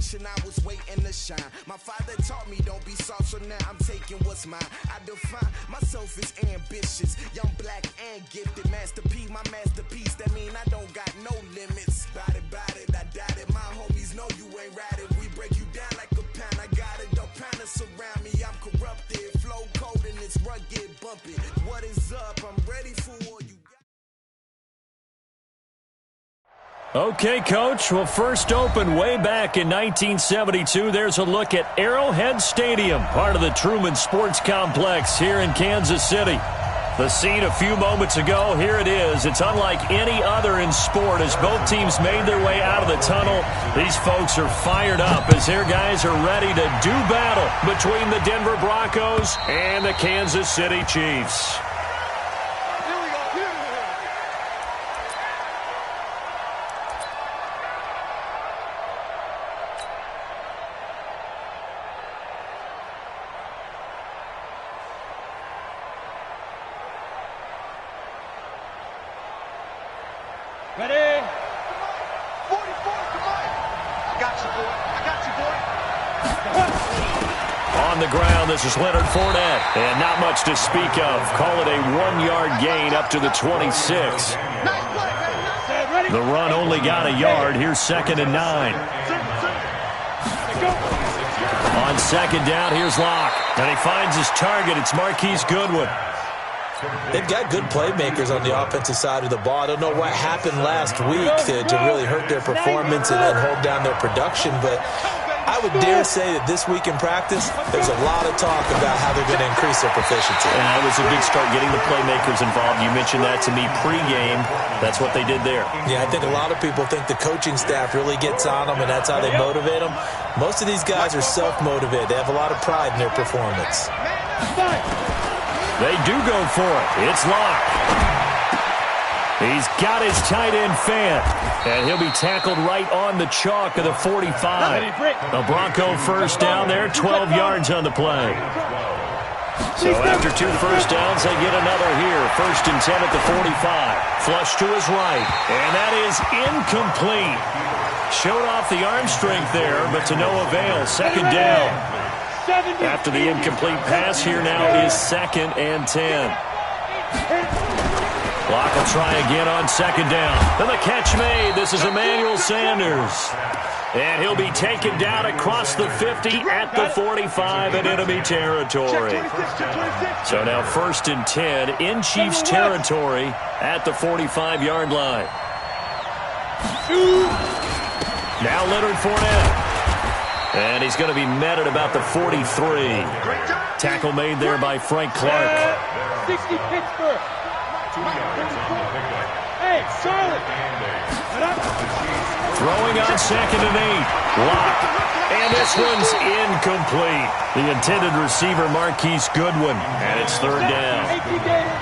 generation, I was waiting to shine. My father taught me don't be soft, so now I'm taking what's mine. I define myself as ambitious, young, black, and gifted. Master P, my masterpiece, that mean I don't got no limits. Bout it, I doubt it. My homies know you ain't ratted. We break you down like a pound. I got it, don't pound to surround me. I'm corrupted, flow cold and it's rugged, bumping. What is up? I'm ready for all you. Okay, Coach. Well, first opened way back in 1972. There's a look at Arrowhead Stadium, part of the Truman Sports Complex here in Kansas City. The scene a few moments ago, here it is. It's unlike any other in sport as both teams made their way out of the tunnel. These folks are fired up as their guys are ready to do battle between the Denver Broncos and the Kansas City Chiefs. Ready? 44, come on. I got you, boy. On the ground, this is Leonard Fournette. And not much to speak of. Call it a 1-yard gain up to the 26. The run only got a yard. Here's 2nd and 9. On 2nd down, here's Locke. And he finds his target. It's Marquise Goodwin. They've got good playmakers on the offensive side of the ball. I don't know what happened last week to really hurt their performance and hold down their production, but I would dare say that this week in practice, there's a lot of talk about how they're going to increase their proficiency. And that was a big start, getting the playmakers involved. You mentioned that to me pregame. That's what they did there. Yeah, I think a lot of people think the coaching staff really gets on them, and that's how they motivate them. Most of these guys are self-motivated. They have a lot of pride in their performance. They do go for it. It's Locke. He's got his tight end fan. And he'll be tackled right on the chalk of the 45. A Bronco first down there, 12 yards on the play. So after 2 first downs, they get another here. 1st and 10 at the 45. Flush to his right. And that is incomplete. Showed off the arm strength there, but to no avail. 2nd down. After the incomplete pass, here now is 2nd and 10. Locke will try again on 2nd down. And the catch made. This is Emmanuel Sanders. And he'll be taken down across the 50 at the 45 in enemy territory. So now 1st and 10 in Chiefs territory at the 45-yard line. Now Leonard Fournette. And he's going to be met at about the 43. Tackle made there by Frank Clark. 60 Pittsburgh. Hey, Charlotte. Throwing on 2nd and 8. Locke. And this one's incomplete. The intended receiver, Marquise Goodwin. And it's 3rd down.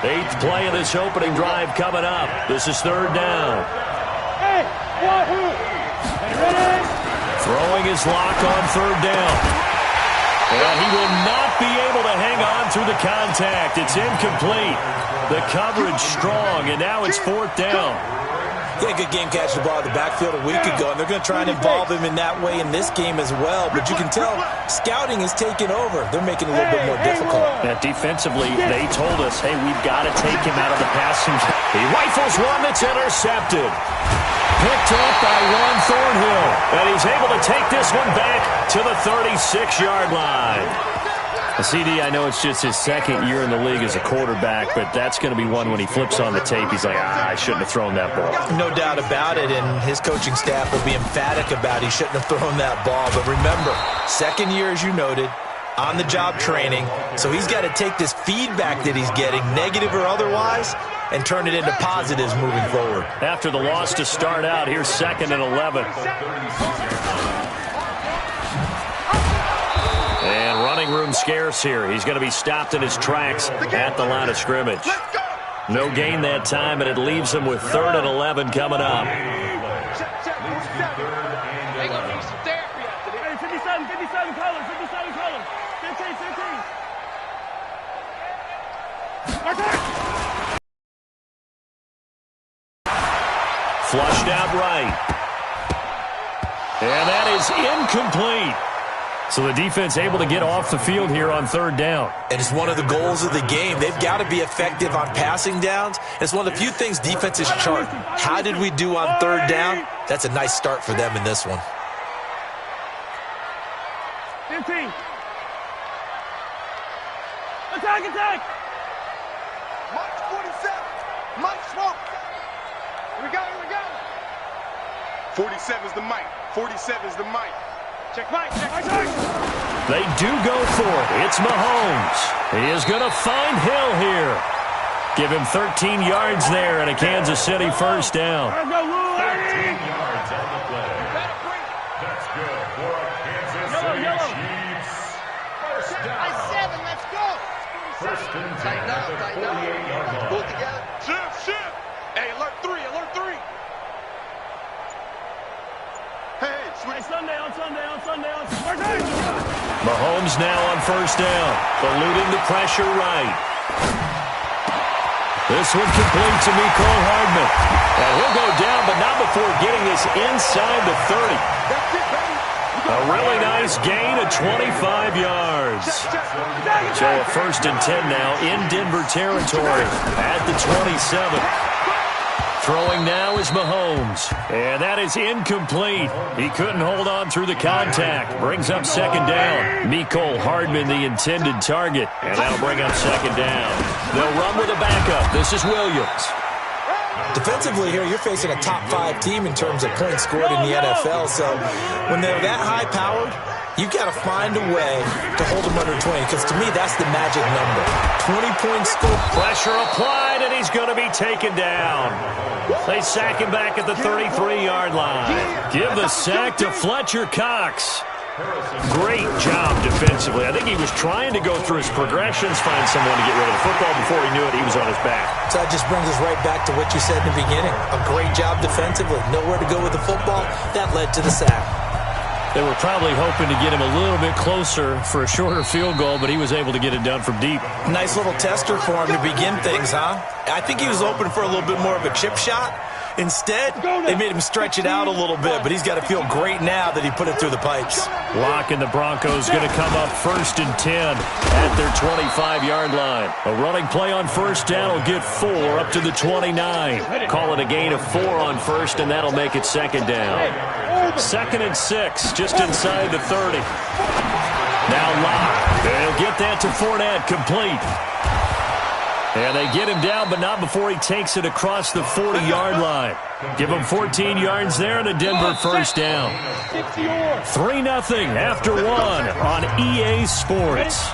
8th play of this opening drive coming up. This is 3rd down. Hey, Wahoo. Ready? Throwing his Locke on 3rd down. And he will not be able to hang on through the contact. It's incomplete. The coverage strong, and now it's 4th down. He had a good game catching the ball in the backfield a week ago, and they're going to try and involve him in that way in this game as well. But you can tell scouting is taking over. They're making it a little bit more difficult. And defensively, they told us, hey, we've got to take him out of the passing. He rifles one that's intercepted. Picked up by Ron Thornhill. And he's able to take this one back to the 36-yard line. CD, I know it's just his 2nd year in the league as a quarterback, but that's going to be one when he flips on the tape. He's like, I shouldn't have thrown that ball. No doubt about it, and his coaching staff will be emphatic about he shouldn't have thrown that ball. But remember, 2nd year, as you noted, on-the-job training, so he's got to take this feedback that he's getting, negative or otherwise, and turn it into positives moving forward. After the loss to start out, here's 2nd and 11. And running room scarce here. He's going to be stopped in his tracks at the line of scrimmage. No gain that time, and it leaves him with 3rd and 11 coming up. 57 colors, 57 colors. 15, 15. Flushed out right. And that is incomplete. So the defense able to get off the field here on third down. And it's one of the goals of the game. They've got to be effective on passing downs. It's one of the few things defenses chart. How did we do on third down? That's a nice start for them in this one. 15. Attack, attack. March 47. Mike Smoke. Here we go, here we go. 47's the mic. 47's the mic. Check Mike, check Mike. They do go for it. It's Mahomes. He is going to find Hill here. Give him 13 yards there and a Kansas City first down. Let's go, Lou. 13 yards on the play. That's good for a Kansas City Chiefs. First down. 7, let's go. First and 10 at the 48-yard line. Pull together. Shift. Hey, alert 3. Hey, Hey, Sunday on Sunday. Mahomes now on first down, eluding the pressure right. This one complete to Mecole Hardman. And he'll go down, but not before getting this inside the 30. A really nice gain of 25 yards. So a first and 10 now in Denver territory at the 27. Throwing now is Mahomes. And that is incomplete. He couldn't hold on through the contact. Brings up second down. Mecole Hardman, the intended target. And that'll bring up second down. They'll run with a backup. This is Williams. Defensively here, you're facing a top 5 team in terms of points scored in the NFL. So when they're that high-powered, you've got to find a way to hold them under 20, because to me, that's the magic number. 20 points scored. Pressure applied, and he's going to be taken down. They sack him back at the 33-yard line. Give the sack to Fletcher Cox. Great job defensively. I think he was trying to go through his progressions, find someone to get rid of the football. Before he knew it, he was on his back. So that just brings us right back to what you said in the beginning. A great job defensively. Nowhere to go with the football. That led to the sack. They were probably hoping to get him a little bit closer for a shorter field goal, but he was able to get it done from deep. Nice little tester for him to begin things, huh? I think he was open for a little bit more of a chip shot. Instead, they made him stretch it out a little bit, but he's got to feel great now that he put it through the pipes. Locke and the Broncos going to come up first and 10 at their 25-yard line. A running play on first down will get 4 up to the 29. Call it a gain of 4 on first, and that'll make it second down. Second and 6, just inside the 30. Now Locke. They'll get that to Fournette, complete. And they get him down, but not before he takes it across the 40-yard line. Give him 14 yards there and a Denver first down. 3-0 after 1 on EA Sports.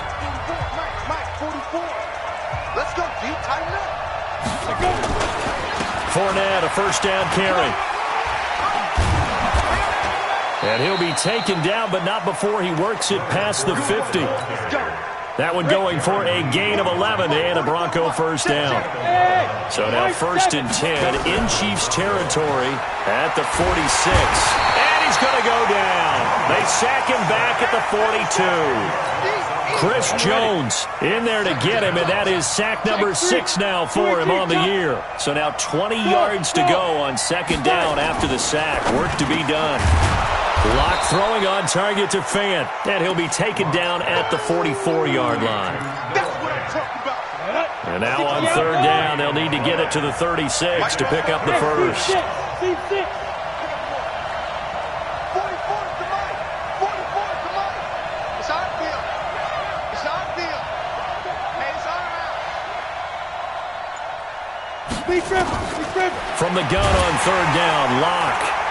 Mike, 44. Let's go, G. Tighten up. Fournette, a first down carry. And he'll be taken down, but not before he works it past the 50. That one going for a gain of 11 and a Bronco first down. So now first and 10 in Chiefs territory at the 46. And he's going to go down. They sack him back at the 42. Chris Jones in there to get him, and that is sack number 6 now for him on the year. So now 20 yards to go on second down after the sack. Work to be done. Locke throwing on target to Fant, and he'll be taken down at the 44-yard line. And now on third down, they'll need to get it to the 36 to pick up the first. 44 to Mike. 44 to Mike. It's our field. It's our field. Hey, it's our house. Speed trip. From the gun on third down, Locke.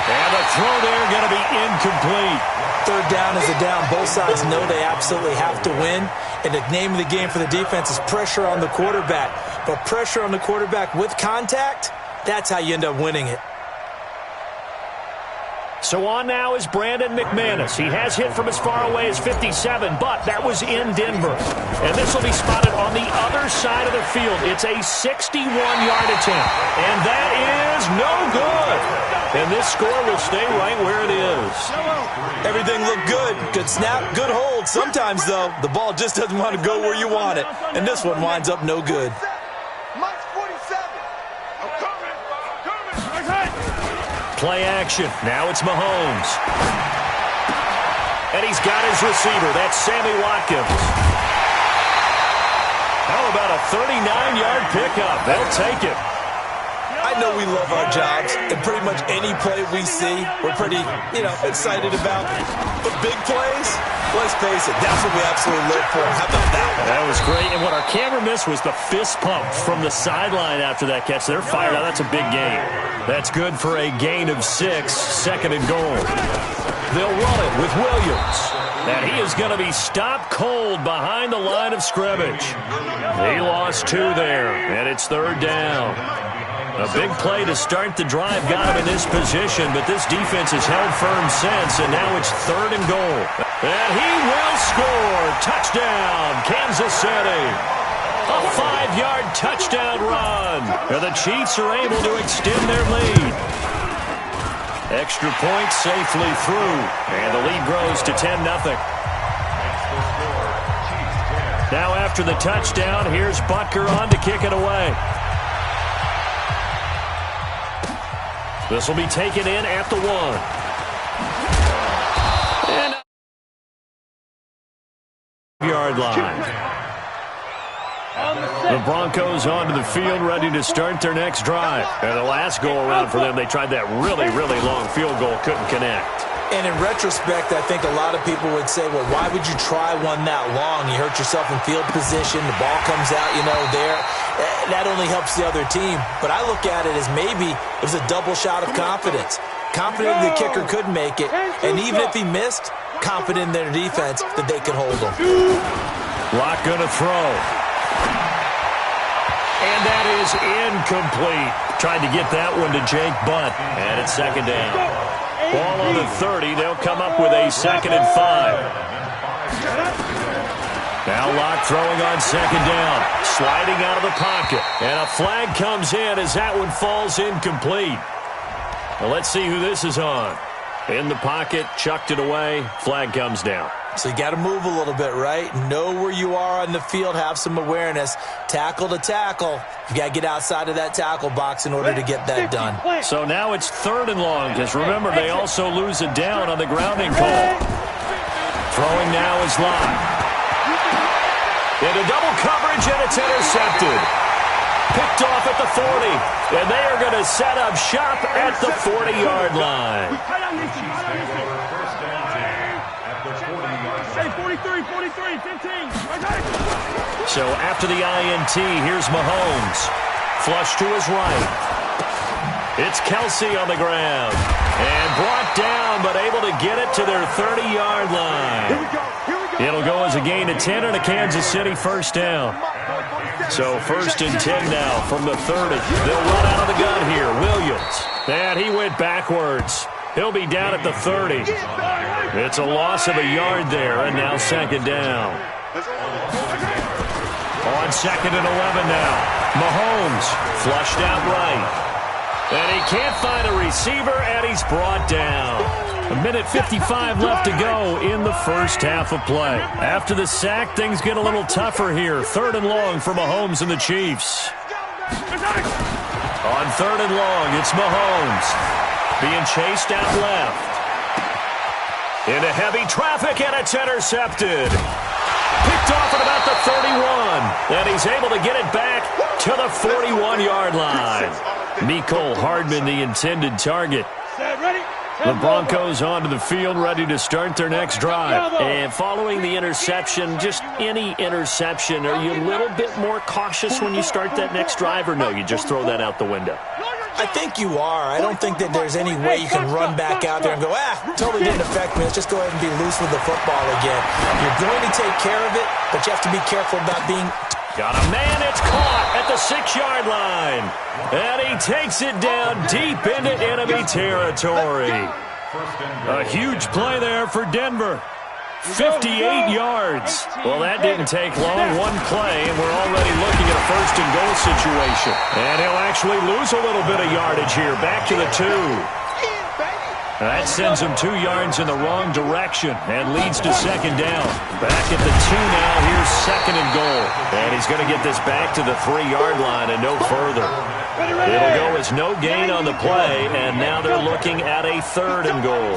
And the throw there going to be incomplete. Third down is a down. Both sides know they absolutely have to win. And the name of the game for the defense is pressure on the quarterback. But pressure on the quarterback with contact, that's how you end up winning it. So on now is Brandon McManus. He has hit from as far away as 57, but that was in Denver. And this will be spotted on the other side of the field. It's a 61-yard attempt. And that is no good. And this score will stay right where it is. Everything looked good. Good snap, good hold. Sometimes, though, the ball just doesn't want to go where you want it. And this one winds up no good. Mike's 47. I'm coming. play action. Now it's Mahomes. And he's got his receiver. That's Sammy Watkins. How about a 39-yard pickup? They'll take it. I know we love our jobs, and pretty much any play we see, we're pretty, excited about. But big plays, let's face it, that's what we absolutely live for. How about that one? That was great, and what our camera missed was the fist pump from the sideline after that catch. They're fired out. That's a big gain. That's good for a gain of 6, second and goal. They'll run it with Williams. And he is going to be stopped cold behind the line of scrimmage. He lost 2 there, and it's third down. A big play to start the drive got him in this position, but this defense has held firm since, and now it's third and goal. And he will score. Touchdown, Kansas City. A 5-yard touchdown run. And the Chiefs are able to extend their lead. Extra point safely through, and the lead grows to 10-0. Now after the touchdown, here's Butker on to kick it away. This will be taken in at the 1. And yard line. The Broncos onto the field, ready to start their next drive. And the last go-around for them, they tried that really, really long field goal, couldn't connect. And in retrospect, I think a lot of people would say, well, why would you try one that long? You hurt yourself in field position. The ball comes out, there. That only helps the other team. But I look at it as maybe it was a double shot of confidence. Confident the kicker could make it. And even if he missed, confident in their defense that they could hold him. Lock going to throw. And that is incomplete. Tried to get that one to Jake Butt. And it's second down. Ball on the 30. They'll come up with a 2nd and 5. Now Locke throwing on second down. Sliding out of the pocket. And a flag comes in as that one falls incomplete. Well, let's see who this is on. In the pocket, chucked it away. Flag comes down. So you got to move a little bit, right? Know where you are on the field. Have some awareness. Tackle to tackle. You got to get outside of that tackle box in order to get that done. So now it's third and long, because remember, they also lose a down on the grounding call. Throwing now is Locke. Into double coverage, and it's intercepted. Picked off at the 40. And they are going to set up shop at the 40-yard line. Hey, 43, 43, 15. So after the INT, here's Mahomes. Flush to his right. It's Kelsey on the ground. And brought down, but able to get it to their 30-yard line. Here we go. It'll go as a gain of 10 and a Kansas City first down. So first and 10 now from the 30. They'll run out of the gun here. Williams. And he went backwards. He'll be down at the 30. It's a loss of a yard there, and now second down. On second and 11 now. Mahomes flushed out right. And he can't find a receiver, and he's brought down. 1:55 left to go in the first half of play. After the sack, things get a little tougher here. Third and long for Mahomes and the Chiefs. On third and long, it's Mahomes. Being chased out left. Into heavy traffic, and it's intercepted. Picked off at about the 31. And he's able to get it back to the 41-yard line. Mecole Hardman, the intended target. The Broncos onto the field, ready to start their next drive. And following the interception, just any interception, are you a little bit more cautious when you start that next drive, or no, you just throw that out the window? I think you are. I don't think that there's any way you can run back out there and go, totally didn't affect me. Let's just go ahead and be loose with the football again. You're going to take care of it, but you have to be careful about being... Got a man, it's caught at the 6-yard line. And he takes it down deep into enemy territory. A huge play there for Denver. 58 yards. Well, that didn't take long. One play, and we're already looking at a first and goal situation. And he'll actually lose a little bit of yardage here. Back to the 2. That sends him 2 yards in the wrong direction and leads to second down. Back at the 2 now. Here's second and goal. And he's going to get this back to the 3-yard line and no further. It'll go as no gain on the play, and now they're looking looking at a 3rd and goal.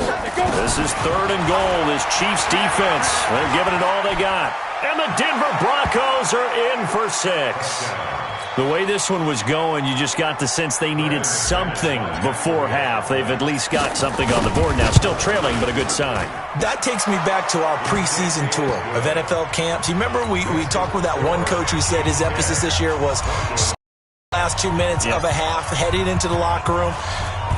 This is 3rd and goal. This Chiefs defense, they're giving it all they got. And the Denver Broncos are in for 6. The way this one was going, you just got the sense they needed something before half. They've at least got something on the board now. Still trailing, but a good sign. That takes me back to our preseason tour of NFL camps. You remember we talked with that one coach who said his emphasis this year was last 2 minutes of a half, heading into the locker room.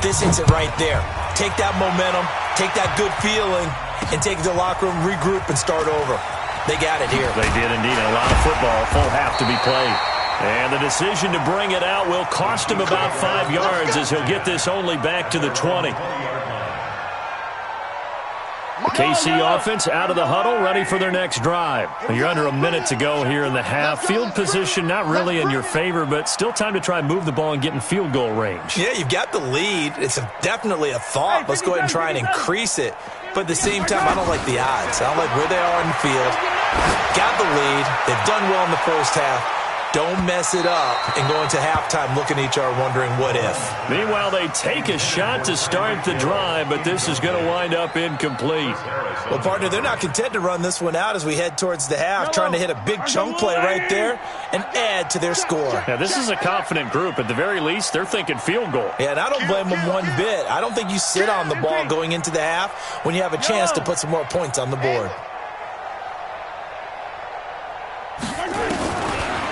This hits it right there. Take that momentum, take that good feeling, and take it to the locker room, regroup, and start over. They got it here. They did indeed. A lot of football, full half to be played. And the decision to bring it out will cost him about 5 yards as he'll get this only back to the 20. The KC offense out of the huddle, ready for their next drive. You're under a minute to go here in the half. Field position not really in your favor, but still time to try and move the ball and get in field goal range. Yeah, you've got the lead. It's definitely a thought. Let's go ahead and try and increase it. But at the same time, I don't like the odds. I don't like where they are in the field. Got the lead. They've done well in the first half. Don't mess it up and go into halftime looking at each other wondering what if. Meanwhile, they take a shot to start the drive, but this is going to wind up incomplete. Well, partner, they're not content to run this one out as we head towards the half, trying to hit a big chunk play right there and add to their score. Yeah, this is a confident group. At the very least, they're thinking field goal. Yeah, and I don't blame them one bit. I don't think you sit on the ball going into the half when you have a chance to put some more points on the board.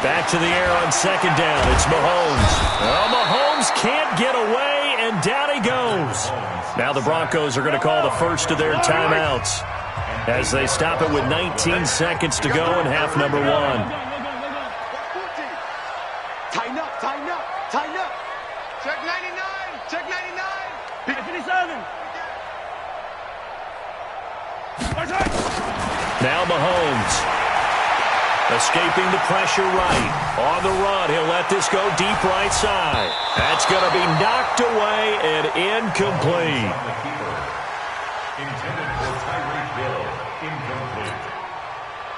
Back to the air on 2nd down. It's Mahomes. Well, Mahomes can't get away, and down he goes. Now the Broncos are going to call the first of their timeouts as they stop it with 19 seconds to go in half number 1. Tighten up, tighten up, tighten up. Check 99, check 99. 57. Now Mahomes. Escaping the pressure right. On the run, he'll let this go deep right side. That's going to be knocked away and incomplete.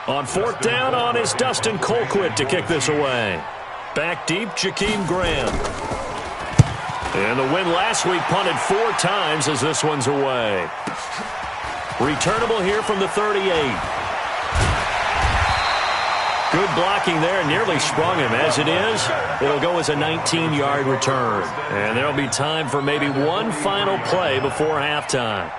On 4th down on is Dustin Colquitt to kick this away. Back deep, Jakeem Graham. And the win last week punted 4 times as this one's away. Returnable here from the 38. Good blocking there, nearly sprung him. As it is, it'll go as a 19-yard return. And there'll be time for maybe one final play before halftime.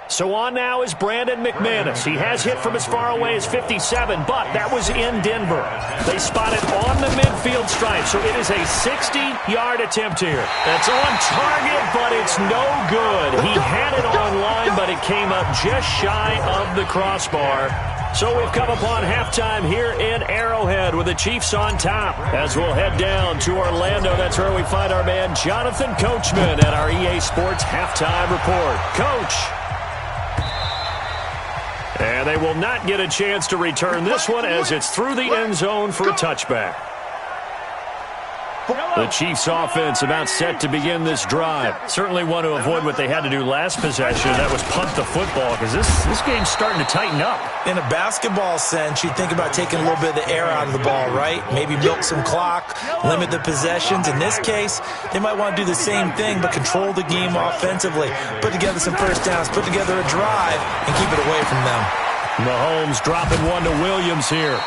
So on now is Brandon McManus. He has hit from as far away as 57, but that was in Denver. They spot it on the midfield stripe, so it is a 60-yard attempt here. That's on target, but it's no good. He had it on line, but it came up just shy of the crossbar. So we've come upon halftime here in Arrowhead with the Chiefs on top. As we'll head down to Orlando, that's where we find our man Jonathan Coachman at our EA Sports Halftime Report. Coach. And they will not get a chance to return this one as it's through the end zone for a touchback. The Chiefs offense about set to begin this drive. Certainly want to avoid what they had to do last possession. That was punt the football because this game's starting to tighten up. In a basketball sense, you think about taking a little bit of the air out of the ball, right? Maybe milk some clock, limit the possessions. In this case, they might want to do the same thing but control the game offensively. Put together some first downs, put together a drive, and keep it away from them. Mahomes dropping one to Williams here.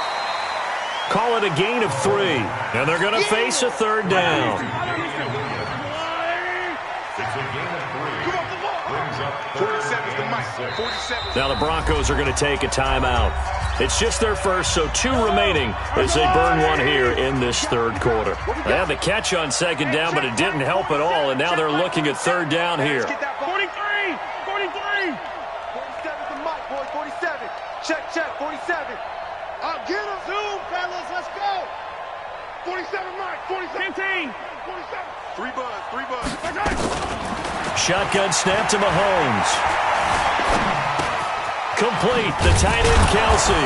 Call it a gain of 3, and they're going to face a 3rd down. Now the Broncos are going to take a timeout. It's just their first, so 2 remaining as they burn one here in this 3rd quarter. They had the catch on 2nd down, but it didn't help at all, and now they're looking at 3rd down here. 43, 43. 47's the mic, boys, 47. Check, 47. Get him. Zoom, fellas, let's go. 47, Mike, 47. 15. 47. 3 buzz. Shotgun snap to Mahomes. Complete, the tight end Kelsey.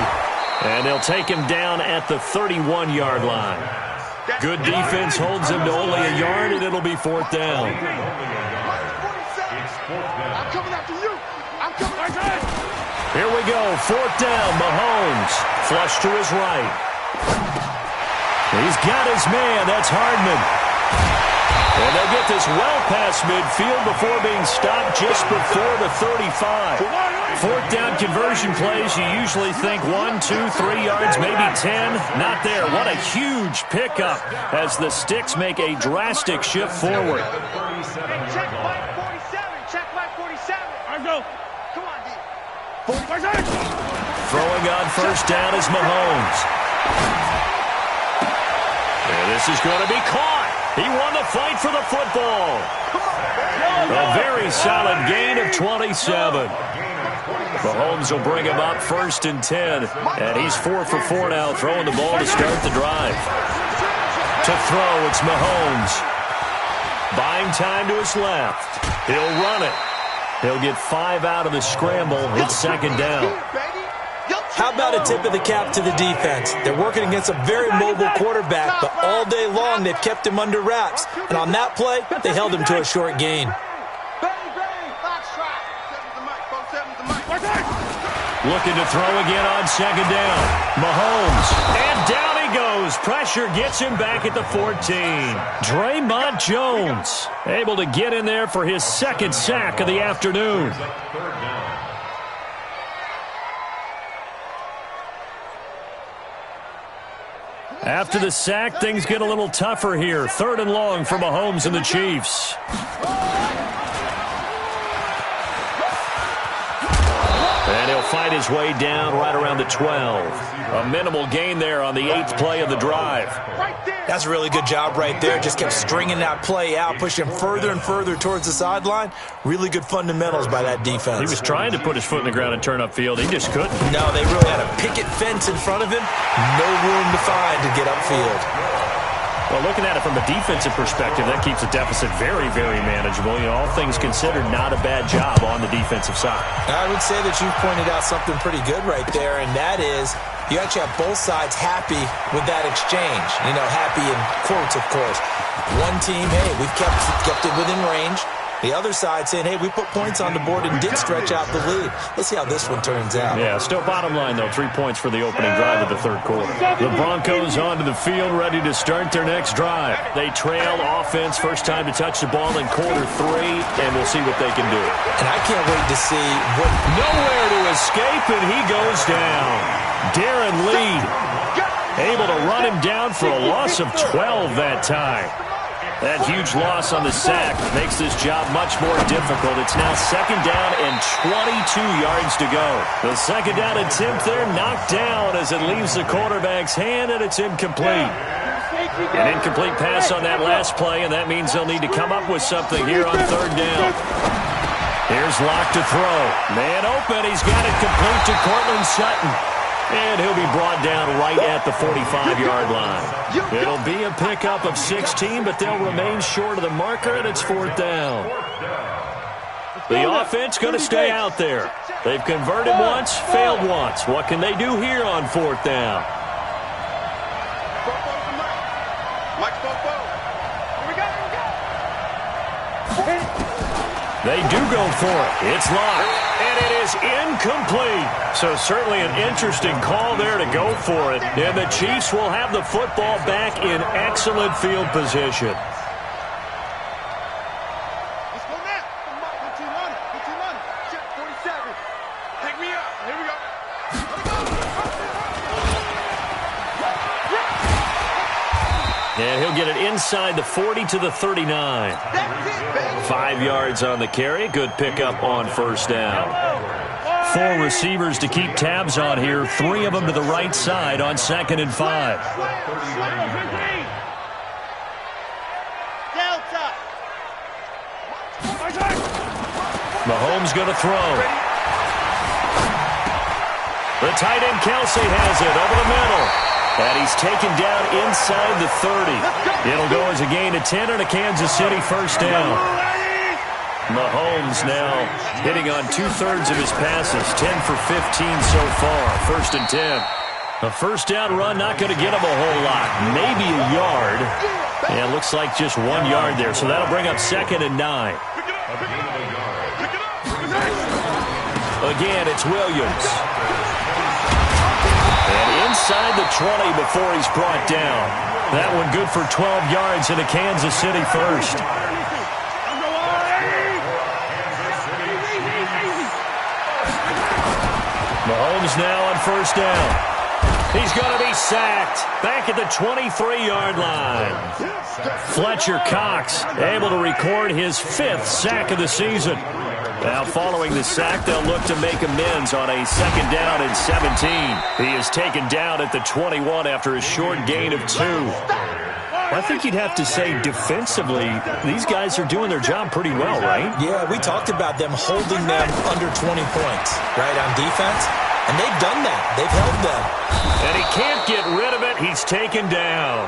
And they'll take him down at the 31-yard line. Good defense holds him to only a yard, and it'll be 4th down. I'm coming after you. I'm coming after you. Here we go, 4th down, Mahomes. Flush to his right. He's got his man. That's Hardman. And they'll get this well past midfield before being stopped just before the 35. Fourth down conversion plays, you usually think 1, 2, 3 yards, maybe 10. Not there. What a huge pickup as the Sticks make a drastic shift forward. Check back 47. Check back 47. I go. Come on, D. 47. Throwing on first down is Mahomes. And this is going to be caught. He won the fight for the football. A very solid gain of 27. Mahomes will bring him up 1st and 10. And he's 4 for 4 now, throwing the ball to start the drive. To throw, it's Mahomes. Buying time to his left. He'll run it. He'll get 5 out of the scramble. It's 2nd down. How about a tip of the cap to the defense? They're working against a very mobile quarterback, but all day long they've kept him under wraps. And on that play, they held him to a short gain. Looking to throw again on 2nd down. Mahomes. And down he goes. Pressure gets him back at the 14. Draymond Jones able to get in there for his 2nd sack of the afternoon. After the sack, things get a little tougher here. 3rd and long for Mahomes and the Chiefs. And he'll fight his way down right around the 12. A minimal gain there on the 8th play of the drive. That's a really good job right there. Just kept stringing that play out, pushing him further and further towards the sideline. Really good fundamentals by that defense. He was trying to put his foot in the ground and turn upfield. He just couldn't. No, they really had a picket fence in front of him. No room to find to get upfield. Well, looking at it from a defensive perspective, that keeps the deficit very, very manageable. You know, all things considered, not a bad job on the defensive side. I would say that you've pointed out something pretty good right there, and that is you actually have both sides happy with that exchange. You know, happy in quotes, of course. One team, hey, we've kept it within range. The other side saying, hey, we put points on the board and did stretch out the lead. Let's see how this one turns out. Yeah, still bottom line, though, 3 points for the opening drive of the 3rd quarter. The Broncos onto the field, ready to start their next drive. They trail offense, first time to touch the ball in quarter 3, and we'll see what they can do. And I can't wait to see what... Nowhere to escape, and he goes down. Darren Lee able to run him down for a loss of 12 that time. That huge loss on the sack makes this job much more difficult. It's now 2nd down and 22 yards to go. The 2nd down attempt there knocked down as it leaves the quarterback's hand, and it's incomplete. An incomplete pass on that last play, and that means they'll need to come up with something here on 3rd down. Here's Locke to throw. Man open. He's got it complete to Cortland Sutton. And he'll be brought down right at the 45-yard line. It'll be a pickup of 16, but they'll remain short of the marker, and it's 4th down. The offense going to stay out there. They've converted once, failed once. What can they do here on 4th down? They do go for it. It's Locke. And it is incomplete. So certainly an interesting call there to go for it. And the Chiefs will have the football back in excellent field position. Let's go now. Put you on it. Check 47. Take me up. Here we go. And he'll get it inside the 40 to the 39. 5 yards on the carry. Good pickup on 1st down. 4 receivers to keep tabs on here. 3 of them to the right side on 2nd and 5. Mahomes going to throw. The tight end Kelsey has it over the middle. And he's taken down inside the 30. It'll go as a gain of 10 and a Kansas City 1st down. Mahomes now hitting on 2/3 of his passes, 10 for 15 so far, 1st and 10. A 1st down run, not going to get him a whole lot, maybe a yard. And it looks like just 1 yard there, so that'll bring up 2nd and 9. Again, it's Williams. And inside the 20 before he's brought down. That one good for 12 yards into Kansas City first. Mahomes now on first down. He's going to be sacked back at the 23-yard line. Fletcher Cox able to record his 5th sack of the season. Now following the sack, they'll look to make amends on a 2nd down and 17. He is taken down at the 21 after a short gain of 2. I think you'd have to say defensively, these guys are doing their job pretty well, right? Yeah, we talked about them holding them under 20 points, right, on defense. And they've done that. They've held them. And he can't get rid of it. He's taken down.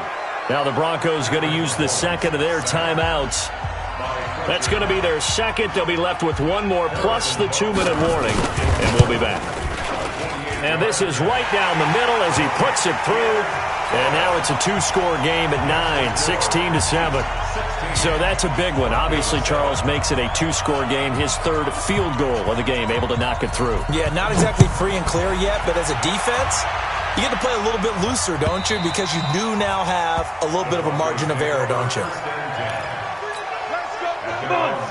Now the Broncos going to use the second of their timeouts. That's going to be their second. They'll be left with one more plus the 2-minute warning. And we'll be back. And this is right down the middle as he puts it through. And now it's a 2-score game at 9, 16-7. So that's a big one. Obviously, Charles makes it a 2-score game. His 3rd field goal of the game, able to knock it through. Yeah, not exactly free and clear yet, but as a defense, you get to play a little bit looser, don't you? Because you do now have a little bit of a margin of error, don't you?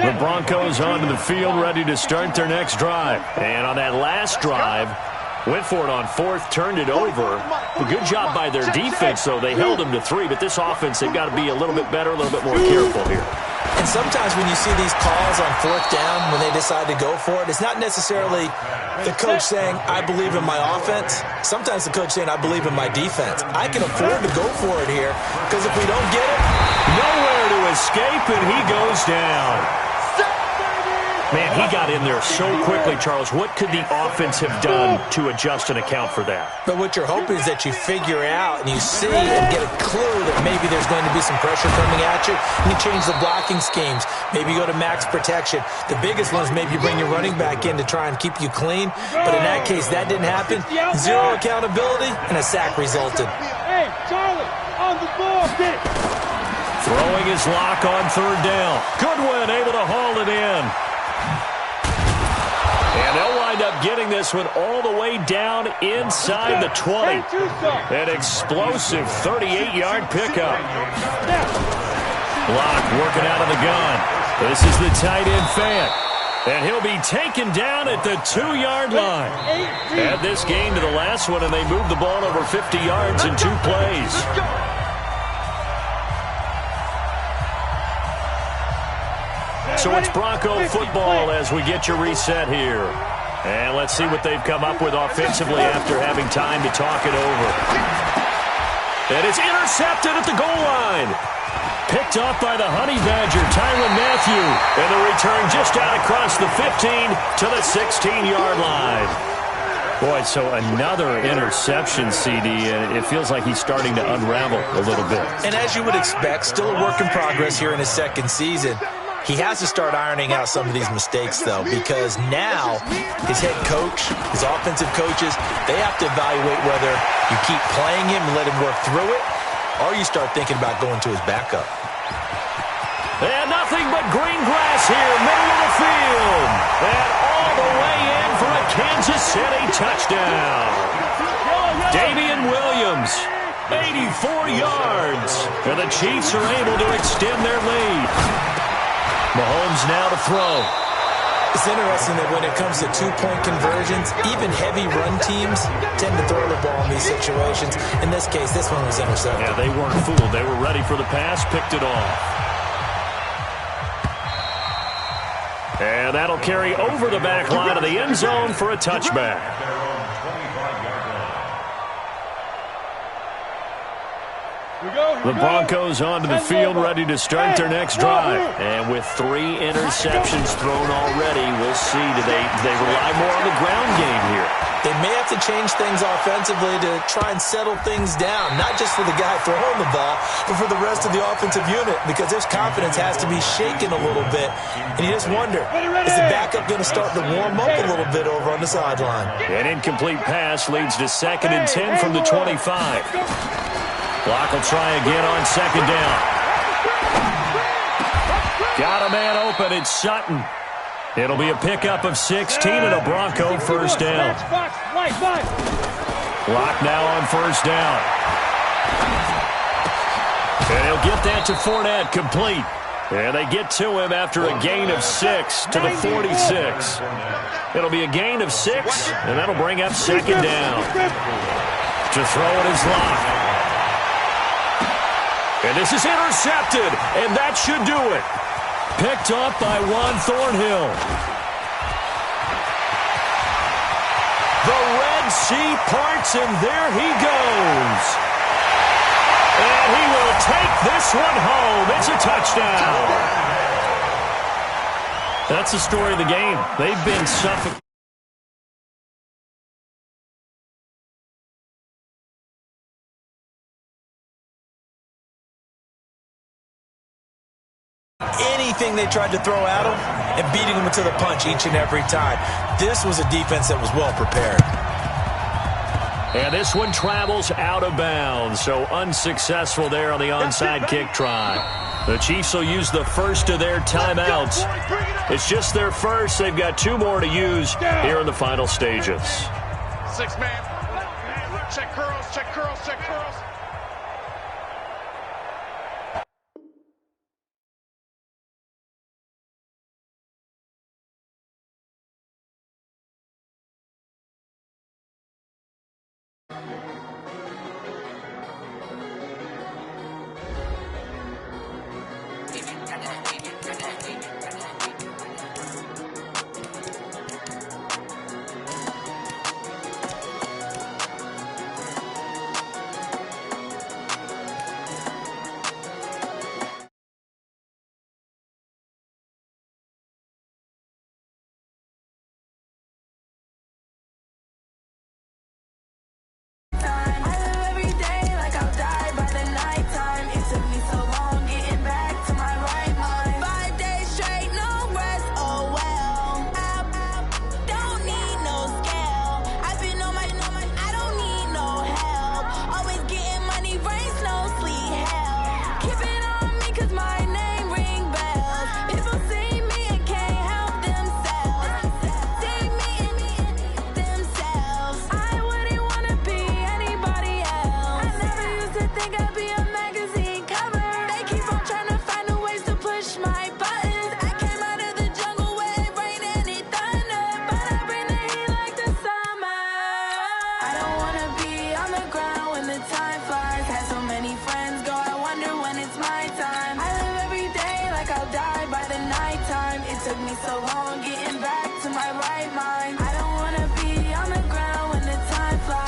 The Broncos onto the field, ready to start their next drive. And on that last drive, went for it on 4th, turned it over. A good job by their defense, though. They held them to 3, but this offense, they've got to be a little bit better, a little bit more careful here. And sometimes when you see these calls on 4th down, when they decide to go for it, it's not necessarily the coach saying, I believe in my offense. Sometimes the coach saying, I believe in my defense. I can afford to go for it here, because if we don't get it, nowhere to escape, and he goes down. Man, he got in there so quickly, Charles. What could the offense have done to adjust and account for that? But what you're hoping is that you figure out and you see and get a clue that maybe there's going to be some pressure coming at you, and you change the blocking schemes. Maybe you go to max protection. The biggest one is maybe you bring your running back in to try and keep you clean. But in that case, that didn't happen. 0 accountability, and a sack resulted. Hey, Charlie, on the ball. Throwing his lock on 3rd down. Goodwin able to haul it in. And they'll wind up getting this one all the way down inside the 20. An explosive 38-yard pickup. Block working out of the gun. This is the tight end Fant. And he'll be taken down at the 2-yard line. Add this game to the last one, and they moved the ball over 50 yards in 2 plays. So it's Bronco football as we get your reset here. And let's see what they've come up with offensively after having time to talk it over. And it's intercepted at the goal line. Picked off by the Honey Badger, Tyrann Mathieu. And the return just out across the 15 to the 16-yard line. Boy, so another interception, CD, and it feels like he's starting to unravel a little bit. And as you would expect, still a work in progress here in his 2nd season. He has to start ironing out some of these mistakes, though, because now his head coach, his offensive coaches, they have to evaluate whether you keep playing him and let him work through it, or you start thinking about going to his backup. And nothing but green grass here, middle of the field. And all the way in for a Kansas City touchdown. Damian Williams, 84 yards. And the Chiefs are able to extend their lead. Mahomes now to throw. It's interesting that when it comes to 2-point conversions, even heavy run teams tend to throw the ball in these situations. In this case, this one was intercepted. Yeah, they weren't fooled. They were ready for the pass, picked it off. And that'll carry over the back line of the end zone for a touchback. The Broncos onto the field, ready to start their next drive. And with 3 interceptions thrown already, we'll see. Do they rely more on the ground game here? They may have to change things offensively to try and settle things down, not just for the guy throwing the ball, but for the rest of the offensive unit, because his confidence has to be shaken a little bit. And you just wonder, is the backup going to start to warm up a little bit over on the sideline? An incomplete pass leads to 2nd and 10 from the 25. Block will try again on 2nd down. Got a man open. It's Sutton. It'll be a pickup of 16 and a Bronco first down. Clock now on first down. And he'll get that to Fournette, complete. And they get to him after a gain of 6 to the 46. It'll be a gain of 6, and that'll bring up second down. To throw it is Locke. And this is intercepted, and that should do it. Picked up by Juan Thornhill. The Red Sea parts, and there he goes. And he will take this one home. It's a touchdown. That's the story of the game. They've been suffocating. Anything they tried to throw at him and beating him to the punch each and every time. This was a defense that was well prepared. And this one travels out of bounds, so unsuccessful there on the onside kick try. The Chiefs will use the first of their timeouts. It's just their first. They've got 2 more to use here in the final stages. 6-man. Check curls, check curls, check curls.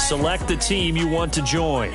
Select the team you want to join.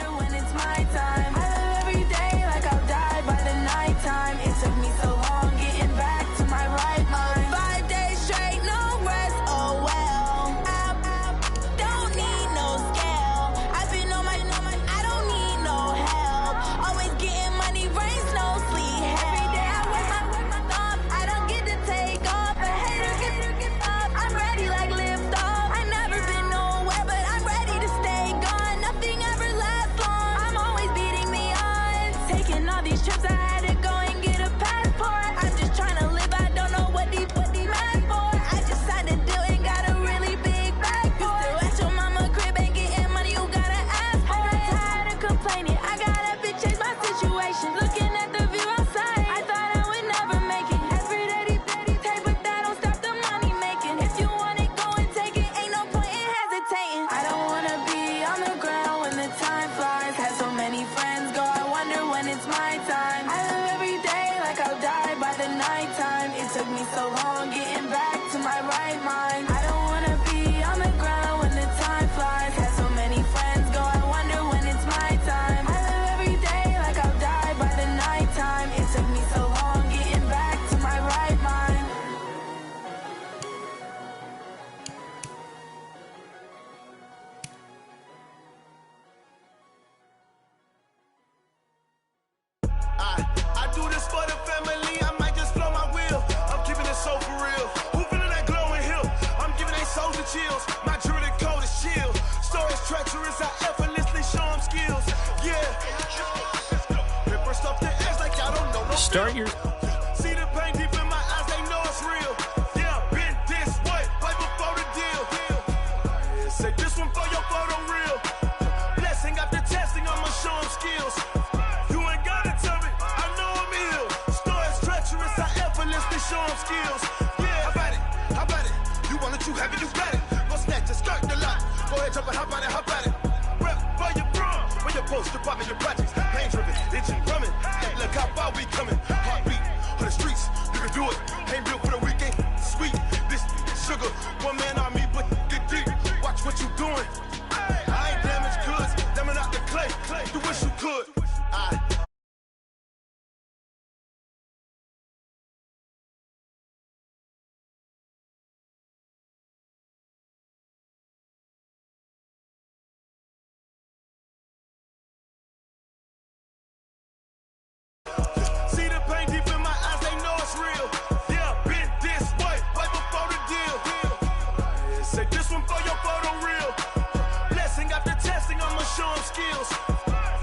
Start your... See the pain deep in my eyes, they know it's real. Yeah, been this way, way before the deal. Say this one for your photo real. skills. Yeah, how about it? How about it? You want it, you have it, you got it. Go snatch a skirt the lot. Go ahead, jump it, how about it? How about it? Rep for your prom, where your post, department, your projects. Pain driven, itching, drumming. Hey, look how far we coming. Heartbeat on the streets, you can do it. Ain't built for the weekend. Sweet, this sugar. One man army, but get deep. Watch what you doing. I ain't damaged goods, damn out the clay. You wish you could. See the pain deep in my eyes, they know it's real. Yeah, been this way, right before the deal. Say this one for your photo reel. Blessing after testing, I'ma show them skills.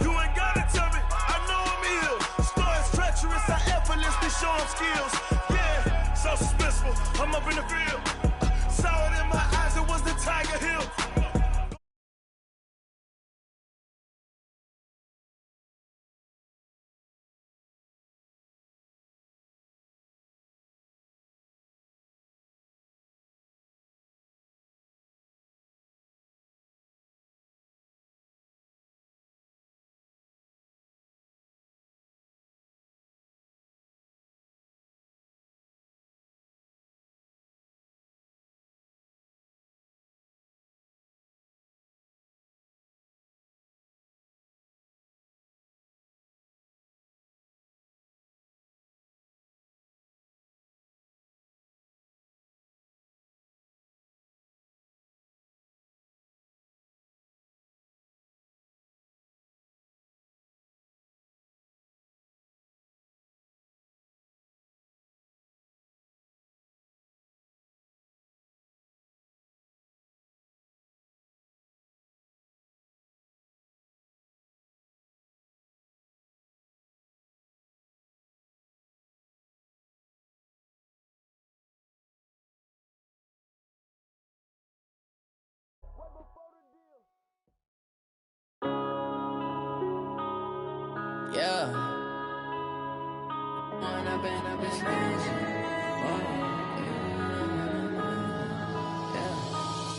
You ain't gotta tell me, I know I'm ill. Stories treacherous, I effortlessly show them skills. Yeah, so suspenseful, I'm up in the field. Saw it in my eyes, it was the Tiger Hill. Yeah. When I've been up this magic.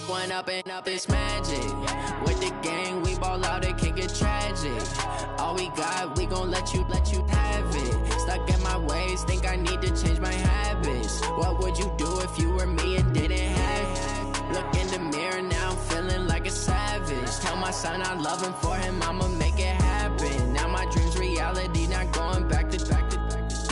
When up and up this magic. With the gang, we ball out, it can get tragic. All we got, we gon' let you have it. Stuck in my ways, think I need to change my habits. What would you do if you were me and didn't have it? Look in the mirror now, I'm feeling like a savage. Tell my son I love him, for him I'ma make it happen. Now my dream's reality, not going back to.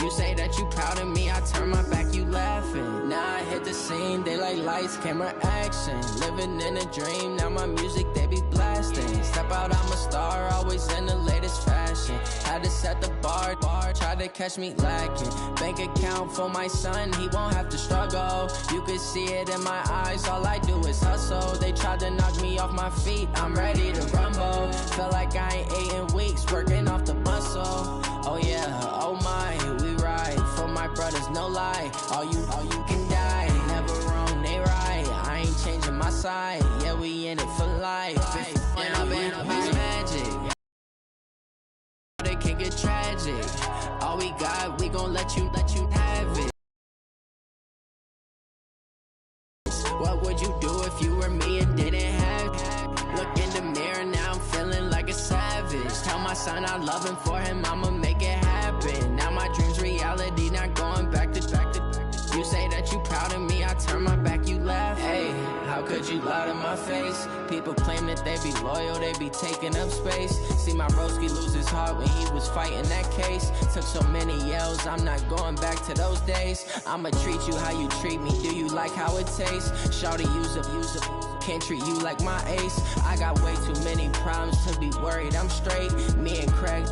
You say that you proud of me, I turn my back, you laughing. Now I hit the scene, they like lights, camera, action. Living in a dream, now my music, they be blasting. Step out, I'm a star, always in the latest fashion. Had to set the bar, try to catch me lacking. Bank account for my son, he won't have to struggle. You could see it in my eyes, all I do is hustle. They tried to knock me off my feet, I'm ready to rumble. Feel like I ain't ate in weeks, working off the muscle. Oh yeah, oh my, we ride for my brothers, no lie. All you can die, never wrong, they right. I ain't changing my side, yeah, we in it for life. When I've been up, it's magic. They can get tragic. All we got, we gon' let you have it. What would you do if you were me and didn't have it? Look in the mirror, now I'm feeling like a savage. Tell my son I love him, for him I'ma make it happen. Now my dream's reality, not going back to. You say that you proud of me, I turn my back, you laugh. Hey, how could you lie to my face? People claim that they be loyal, they be taking up space. See my broski lose his heart when he was fighting that case. Took so many yells, I'm not going back to those days. I'ma treat you how you treat me, do you like how it tastes? Shawty, use up, can't treat you like my ace. I got way too many problems to be worried, I'm straight. Me and Craig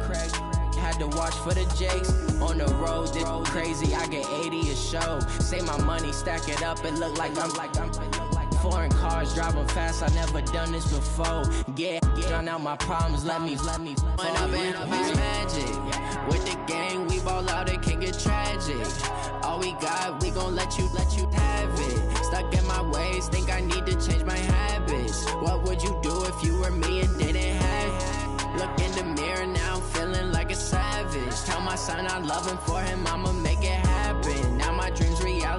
had to watch for the Jakes. On the road, this crazy, I get 80 a show. Say my money, stack it up, it look like I'm foreign cars, driving fast, I never done this before. Get drown out my problems, let me. When I've been up, it's magic. With the gang, we ball out, it can get tragic. All we got, we gon' let you have it. Stuck in my ways, think I need to change my habits. What would you do if you were me and didn't have it? Look in the mirror, now I'm feeling like a savage. Tell my son I love him, for him I'ma make it happen. Now my dream's reality.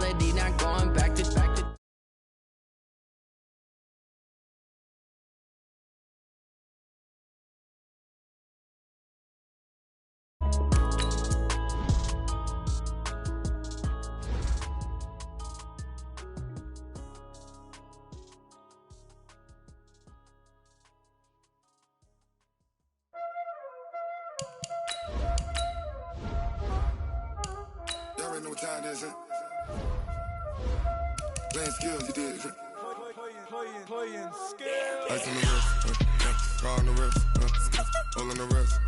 know what time it is, huh? Playing skills, you did. Playing skills. Ice on the wrist, car on the wrist, hole on the wrist,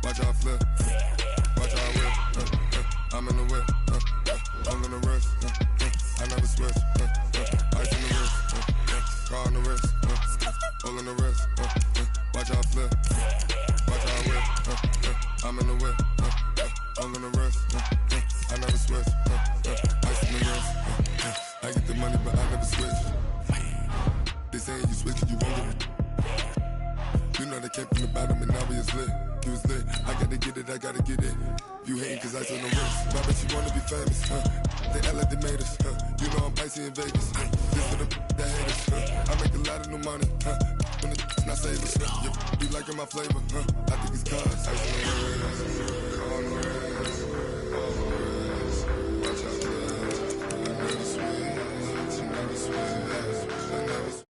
watch how I flip, watch how I whip, I'm in the whip, hole on the wrist, I never switch, ice on the wrist, car on the wrist, hole on the wrist, watch how I flip, watch how I whip, I'm in the whip, hole on the wrist, I never switch, ice on the wrist, I get the money but I never switch. They saying you switch, you won't get it. You know they came from the bottom and now we is lit. You was lit, I gotta get it, I gotta get it. You hating cause ice on the wrist. But I bet you wanna be famous, They act like they made us, You know I'm icy in Vegas, This for the that hate us, I make a lot of new money, When the not save us, You be liking my flavor, I think it's cause ice on the wrist, on the wrist, on the wrist. Watch out for that, I never switch, I never switch, I never switch.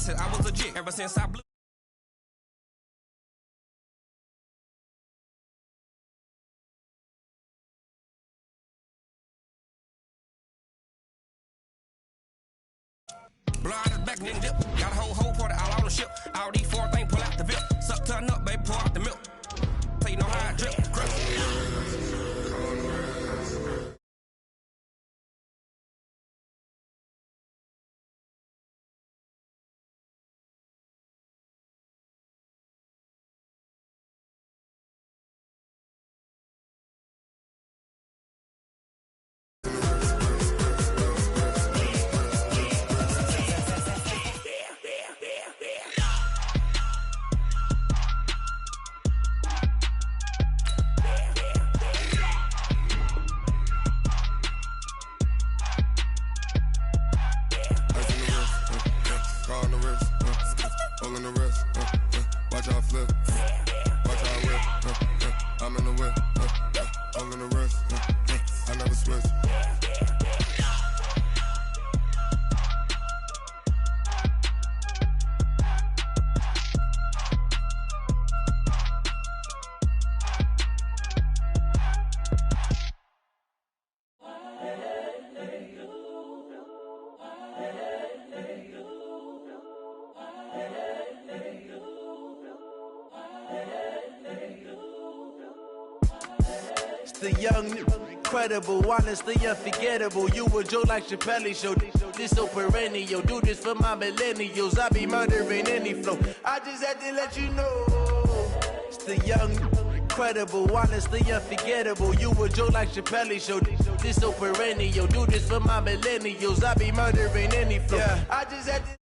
I was legit ever since I blew. Blow out the back and then dip. Got a whole party all on the ship. All these four things pull out the VIP. Suck, turn up, baby, pour out the milk. So you know how I drip. Watch how I flip, watch how I whip, I'm in the whip, hole in the wrist, I never switch. The young, incredible, honestly unforgettable. You a joke like Chappelle show. This so perennial. Do this for my millennials. I be murdering any flow. I just had to let you know. It's the young, incredible, honestly unforgettable. You a joke like Chappelle show. This so perennial. Do this for my millennials. I be murdering any flow. Yeah. I just had to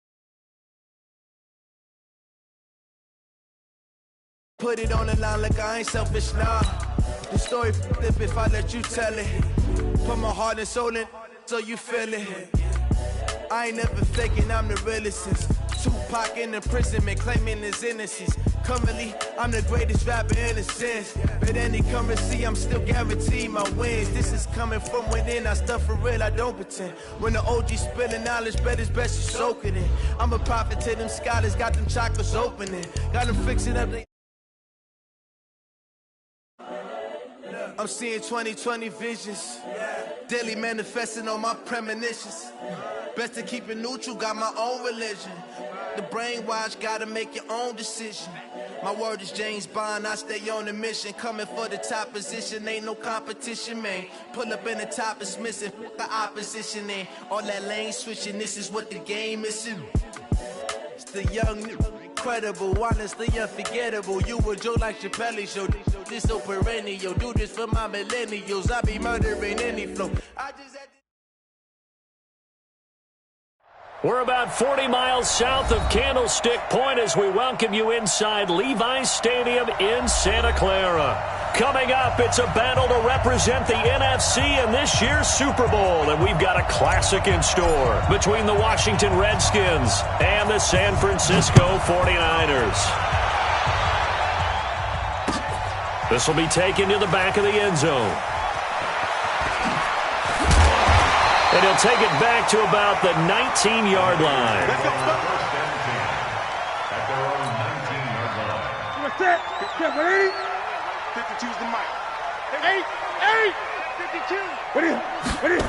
put it on the line like I ain't selfish now. The story flip if I let you tell it. Put my heart and soul in so you feel it. I ain't never faking, I'm the realest since Tupac in imprisonment, claiming his innocence. Currently, I'm the greatest rapper in a sense. But any currency, I'm still guaranteed my wins. This is coming from within, I stuff for real, I don't pretend. When the OG spilling knowledge, bet it's best you soak it in. I'm a prophet to them scholars, got them chakras opening. Got them fixing up they I'm seeing 2020 visions, daily manifesting on my premonitions. Best to keep it neutral, got my own religion. The brainwash, gotta make your own decision. My word is James Bond, I stay on a mission. Coming for the top position, ain't no competition, man. Pull up in the top, it's missing, the opposition, and all that lane switching, this is what the game is. It's the young, incredible, honestly unforgettable. You a joke like Chappelle show. This so perennial. Do this for my millennials. I be murdering any flow. I just had to We're about 40 miles south of Candlestick Point as we welcome you inside Levi's Stadium in Santa Clara. Coming up, it's a battle to represent the NFC in this year's Super Bowl, and we've got a classic in store between the Washington Redskins and the San Francisco 49ers. This will be taken to the back of the end zone. And he'll take it back to about the 19-yard line. Get ready. 52's the mic. 8, 52. Ready.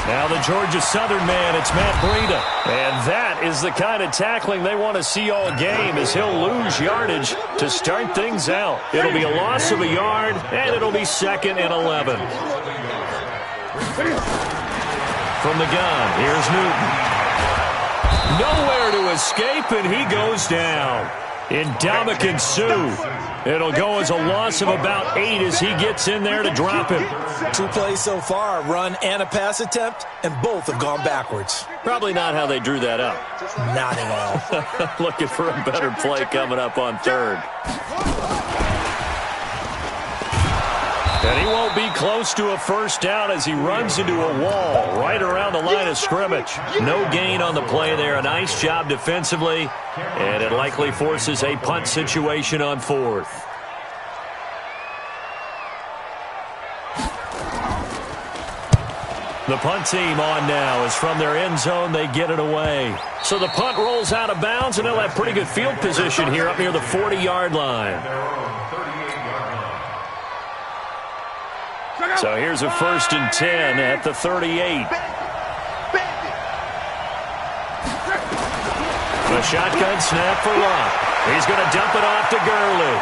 Now the Georgia Southern man, it's Matt Breida. And that is the kind of tackling they want to see all game, as he'll lose yardage to start things out. It'll be a loss of a yard, and it'll be 2nd and 11. From the gun, here's Newton. Nowhere to escape, and he goes down. Ndamukong Suh. It'll go as a loss of about 8 as he gets in there to drop him. 2 plays so far, a run and a pass attempt, and both have gone backwards. Probably not how they drew that up. Not at all. Looking for a better play coming up on 3rd. And he won't be close to a first down as he runs into a wall right around the line of scrimmage. No gain on the play there. A nice job defensively, and it likely forces a punt situation on 4th. The punt team on now is from their end zone. They get it away. So the punt rolls out of bounds, and they'll have pretty good field position here up near the 40-yard line. So here's a 1st and 10 at the 38. The shotgun snap for Locke. He's going to dump it off to Gurley.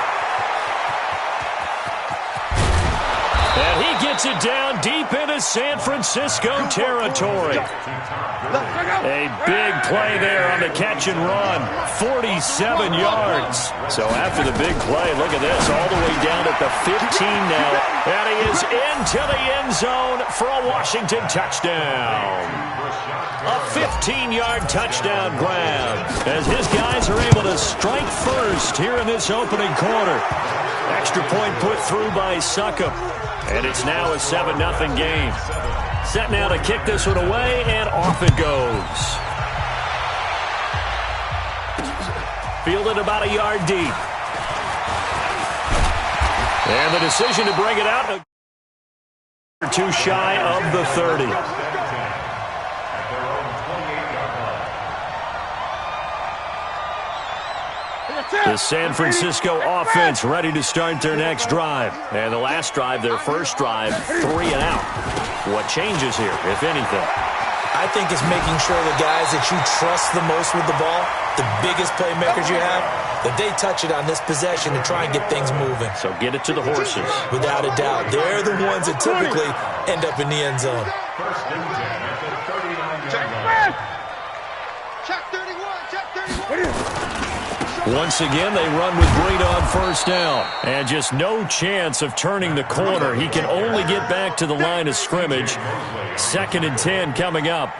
And he gets it down deep into San Francisco territory. A big play there on the catch and run. 47 yards. So after the big play, look at this, all the way down at the 15 now. And he is into the end zone for a Washington touchdown. A 15-yard touchdown grab as his guys are able to strike first here in this opening quarter. Extra point put through by Succop. And it's now a 7-0 game. Set now to kick this one away, and off it goes. Fielded about a yard deep. And the decision to bring it out. 2 shy of the 30. The San Francisco offense ready to start their next drive. And the last drive, their first drive, 3 and out. What changes here, if anything? I think it's making sure the guys that you trust the most with the ball, the biggest playmakers you have, that they touch it on this possession to try and get things moving. So get it to the horses. Without a doubt. They're the ones that typically end up in the end zone. Check 31, check 31. Once again, they run with Breida on first down. And just no chance of turning the corner. He can only get back to the line of scrimmage. 2nd and 10 coming up.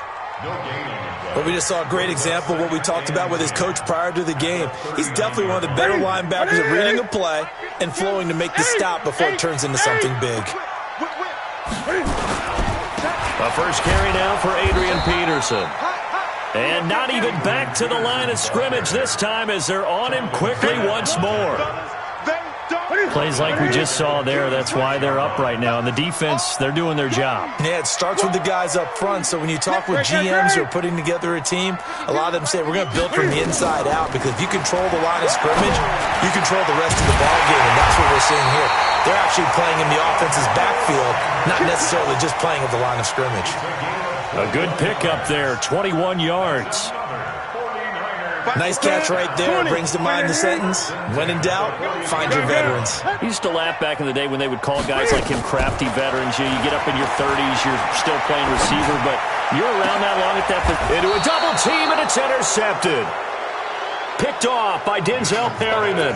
Well, we just saw a great example of what we talked about with his coach prior to the game. He's definitely one of the better linebackers at reading a play and flowing to make the stop before it turns into something big. A first carry now for Adrian Peterson. And not even back to the line of scrimmage this time as they're on him quickly once more. Plays like we just saw there. That's why they're up right now. And the defense, they're doing their job. Yeah, it starts with the guys up front. So when you talk with GMs who are putting together a team, a lot of them say we're going to build from the inside out, because if you control the line of scrimmage, you control the rest of the ball game. And that's what we're seeing here. They're actually playing in the offense's backfield, not necessarily just playing at the line of scrimmage. A good pickup there, 21 yards. Nice catch right there. Brings to mind the sentence, when in doubt, find your veterans. I used to laugh back in the day when they would call guys like him crafty veterans. You get up in your 30s, you're still playing receiver, but you're around that long at that. Into a double team, and it's intercepted. Picked off by Denzel Perryman.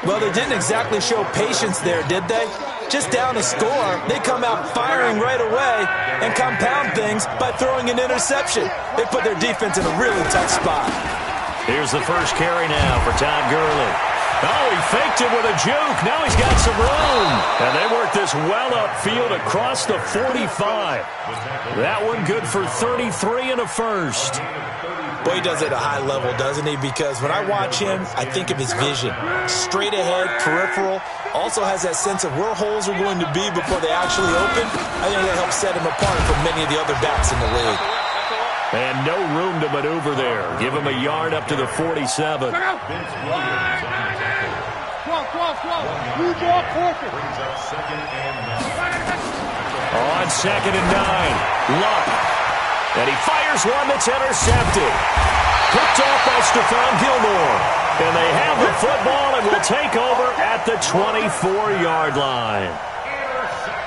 Well, they didn't exactly show patience there, did they? Just down a score, they come out firing right away and compound things by throwing an interception. They put their defense in a really tough spot. Here's the first carry now for Todd Gurley. Oh, he faked it with a juke. Now he's got some room. And they work this well upfield across the 45. That one good for 33 and a first. Boy, he does it at a high level, doesn't he? Because when I watch him, I think of his vision. Straight ahead, peripheral. Also has that sense of where holes are going to be before they actually open. I think that helps set him apart from many of the other backs in the league. And no room to maneuver there. Give him a yard up to the 47. On 2nd and 9, Luck. And he fires one that's intercepted. Picked off by Stephon Gilmore. And they have the football and will take over at the 24-yard line.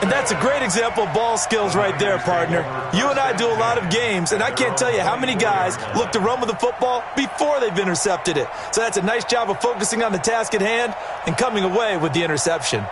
And that's a great example of ball skills right there, partner. You and I do a lot of games, and I can't tell you how many guys look to run with the football before they've intercepted it. So that's a nice job of focusing on the task at hand and coming away with the interception.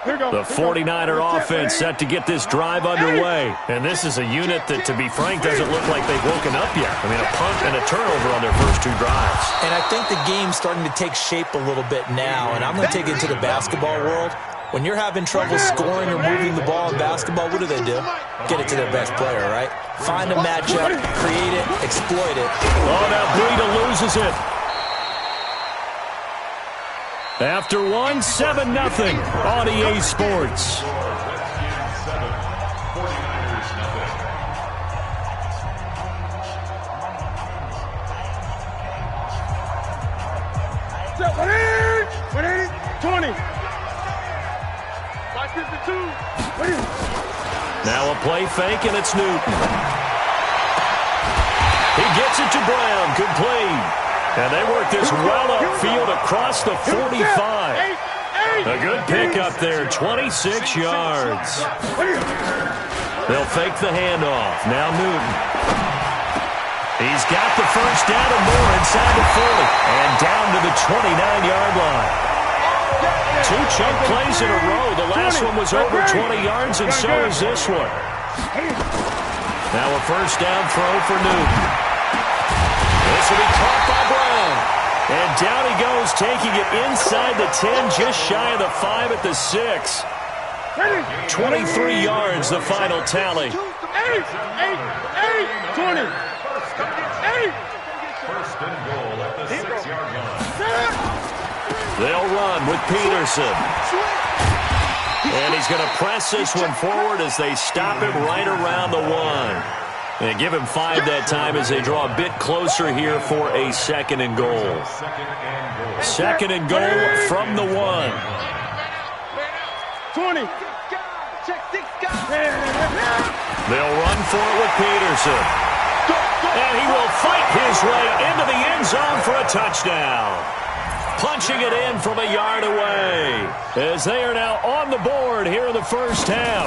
The 49er offense set to get this drive underway. And this is a unit that, to be frank, doesn't look like they've woken up yet. I mean, a punt and a turnover on their first 2 drives. And I think the game's starting to take shape a little bit now, and I'm going to take it to the basketball world. When you're having trouble scoring or moving the ball in basketball, what do? Get it to their best player, right? Find a matchup, create it, exploit it. Oh, now Breida loses it. After 7-0 on EA Sports. Now a play fake, and it's Newton. He gets it to Brown, complete. And they work this well upfield across the 45. A good pickup there, 26 yards. They'll fake the handoff. Now Newton. He's got the first down and more inside the 40. And down to the 29-yard line. 2 chunk plays in a row. The last one was over 20 yards, and so is this one. Now a first down throw for Newton. This will be caught by Brown. And down he goes, taking it inside the 10, just shy of the 5 at the 6. 23 yards, the final tally. 20. First and goal at the 6-yard line. They'll run with Peterson. And he's going to press this one forward as they stop him right around the 1. And give him 5 that time as they draw a bit closer here for a 2nd and goal. 2nd and goal from the 1. 20. They'll run for it with Peterson. And he will fight his way into the end zone for a touchdown. Punching it in from a yard away as they are now on the board here in the first half.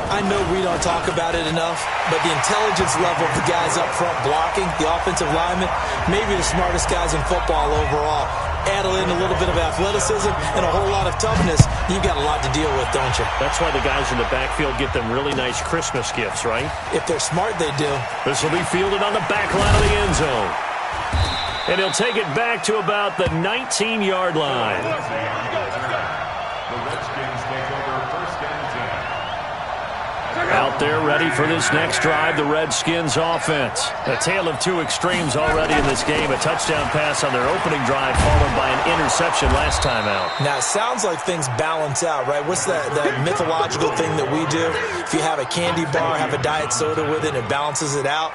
I know we don't talk about it enough, but the intelligence level of the guys up front blocking, the offensive linemen, maybe the smartest guys in football overall. Add in a little bit of athleticism and a whole lot of toughness, you've got a lot to deal with, don't you? That's why the guys in the backfield get them really nice Christmas gifts, right? If they're smart, they do. This will be fielded on the back line of the end zone. And he'll take it back to about the 19-yard line. The Redskins take over first and 10. Out there ready for this next drive, the Redskins offense. A tale of 2 extremes already in this game. A touchdown pass on their opening drive followed by an interception last time out. Now, it sounds like things balance out, right? What's that mythological thing that we do? If you have a candy bar, have a diet soda with it, it balances it out.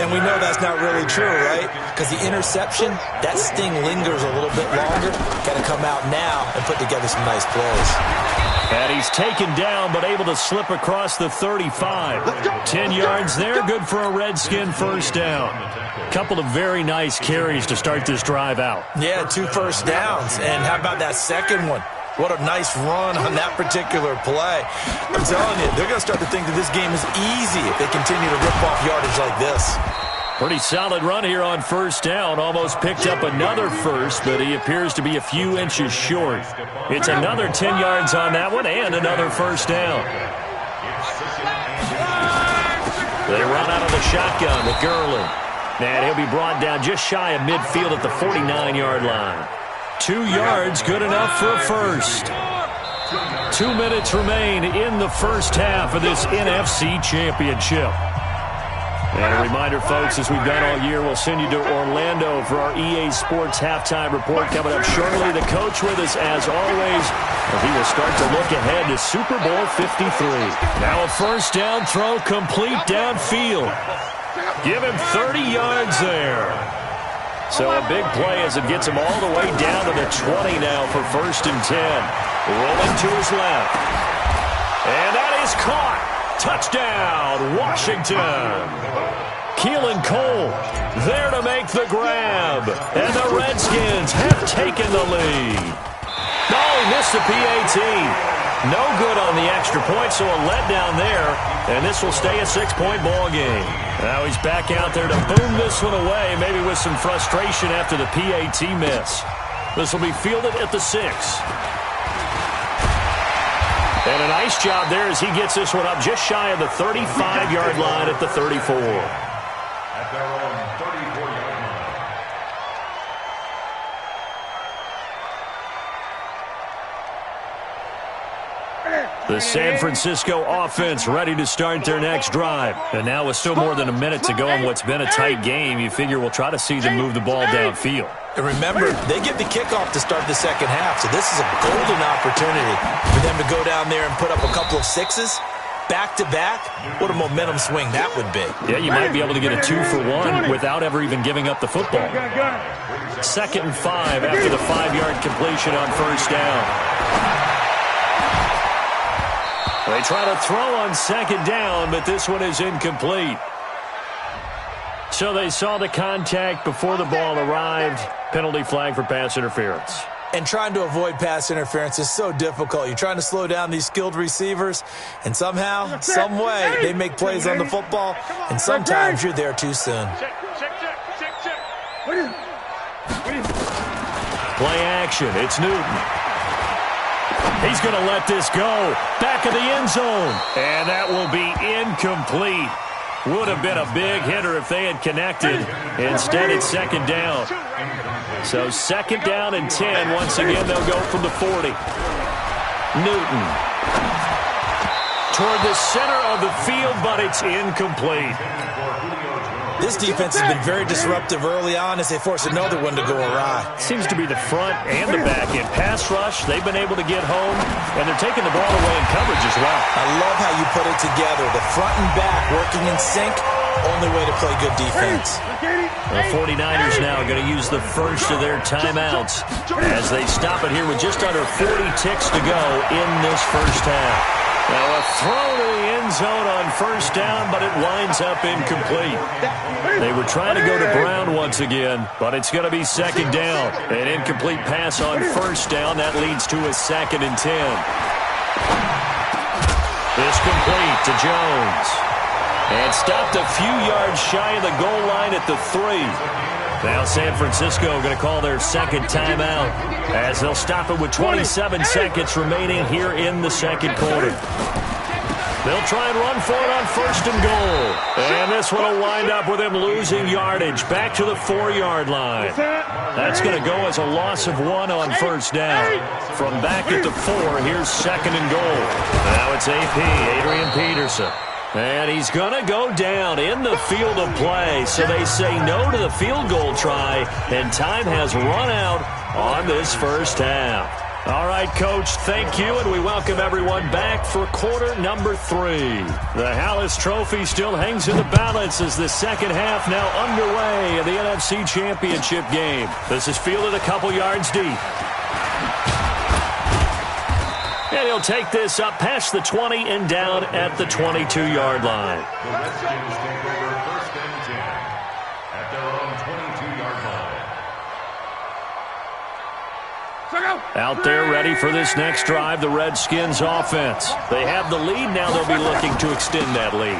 And we know that's not really true, right? Because the interception, that sting lingers a little bit longer. Got to come out now and put together some nice plays. And he's taken down, but able to slip across the 35. 10 yards there, good for a Redskin first down. Couple of very nice carries to start this drive out. Yeah, 2 first downs. And how about that second one? What a nice run on that particular play. I'm telling you, they're going to start to think that this game is easy if they continue to rip off yardage like this. Pretty solid run here on first down. Almost picked up another first, but he appears to be a few inches short. It's another 10 yards on that one and another first down. They run out of the shotgun with Gurley. And he'll be brought down just shy of midfield at the 49-yard line. 2 yards, good enough for a first. 2 minutes remain in the first half of this NFC Championship. And a reminder, folks, as we've done all year, we'll send you to Orlando for our EA Sports Halftime Report coming up shortly. The coach with us, as always, and he will start to look ahead to Super Bowl 53. Now a first down throw, complete downfield. Give him 30 yards there. So a big play as it gets him all the way down to the 20 now for 1st and 10. Rolling to his left. And that is caught. Touchdown, Washington. Keelan Cole there to make the grab. And the Redskins have taken the lead. Oh, he missed the PAT. No good on the extra point, so a letdown there. And this will stay a 6-point ball game. Now he's back out there to boom this one away, maybe with some frustration after the PAT miss. This will be fielded at the 6. And a nice job there as he gets this one up just shy of the 35-yard line at the 34. At their own 34-yard line. The San Francisco offense ready to start their next drive. And now with still more than a minute to go in what's been a tight game, you figure we'll try to see them move the ball downfield. And remember, they get the kickoff to start the second half, so this is a golden opportunity for them to go down there and put up a couple of sixes back-to-back. What a momentum swing that would be. Yeah, you might be able to get a 2-for-1 without ever even giving up the football. 2nd and 5 after the 5-yard completion on first down. They try to throw on 2nd down, but this one is incomplete. So they saw the contact before the ball arrived. Penalty flag for pass interference. And trying to avoid pass interference is so difficult. You're trying to slow down these skilled receivers, and somehow, some way, they make plays on the football, and sometimes you're there too soon. Play action. It's Newton. He's going to let this go. Back of the end zone. And that will be incomplete. Would have been a big hitter if they had connected. Instead, it's 2nd down. So 2nd down and 10. Once again, they'll go from the 40. Newton. Toward the center of the field, but it's incomplete. This defense has been very disruptive early on as they force another one to go awry. Seems to be the front and the back end. Pass rush, they've been able to get home, and they're taking the ball away in coverage as well. I love how you put it together. The front and back working in sync, only way to play good defense. The 49ers now are going to use the first of their timeouts as they stop it here with just under 40 ticks to go in this first half. Now a throw to the end zone on first down, but it winds up incomplete. They were trying to go to Brown once again, but it's going to be 2nd down. An incomplete pass on first down. That leads to a 2nd and 10. It's complete to Jones. And stopped a few yards shy of the goal line at the 3. Now San Francisco going to call their 2nd timeout as they'll stop it with 27 seconds remaining here in the 2nd quarter. They'll try and run for it on 1st and goal. And this one will wind up with him losing yardage back to the 4-yard line. That's going to go as a loss of 1 on first down. From back at the 4, here's 2nd and goal. Now it's AP, Adrian Peterson. And he's going to go down in the field of play. So they say no to the field goal try, and time has run out on this first half. All right, Coach, thank you, and we welcome everyone back for quarter number 3. The Hallis Trophy still hangs in the balance as the second half now underway in the NFC Championship game. This is fielded a couple yards deep. And he'll take this up past the 20 and down at the 22-yard line. The Redskins take over 1st and 10 at their own 22-yard line. Out there ready for this next drive, the Redskins offense. They have the lead now. They'll be looking to extend that lead.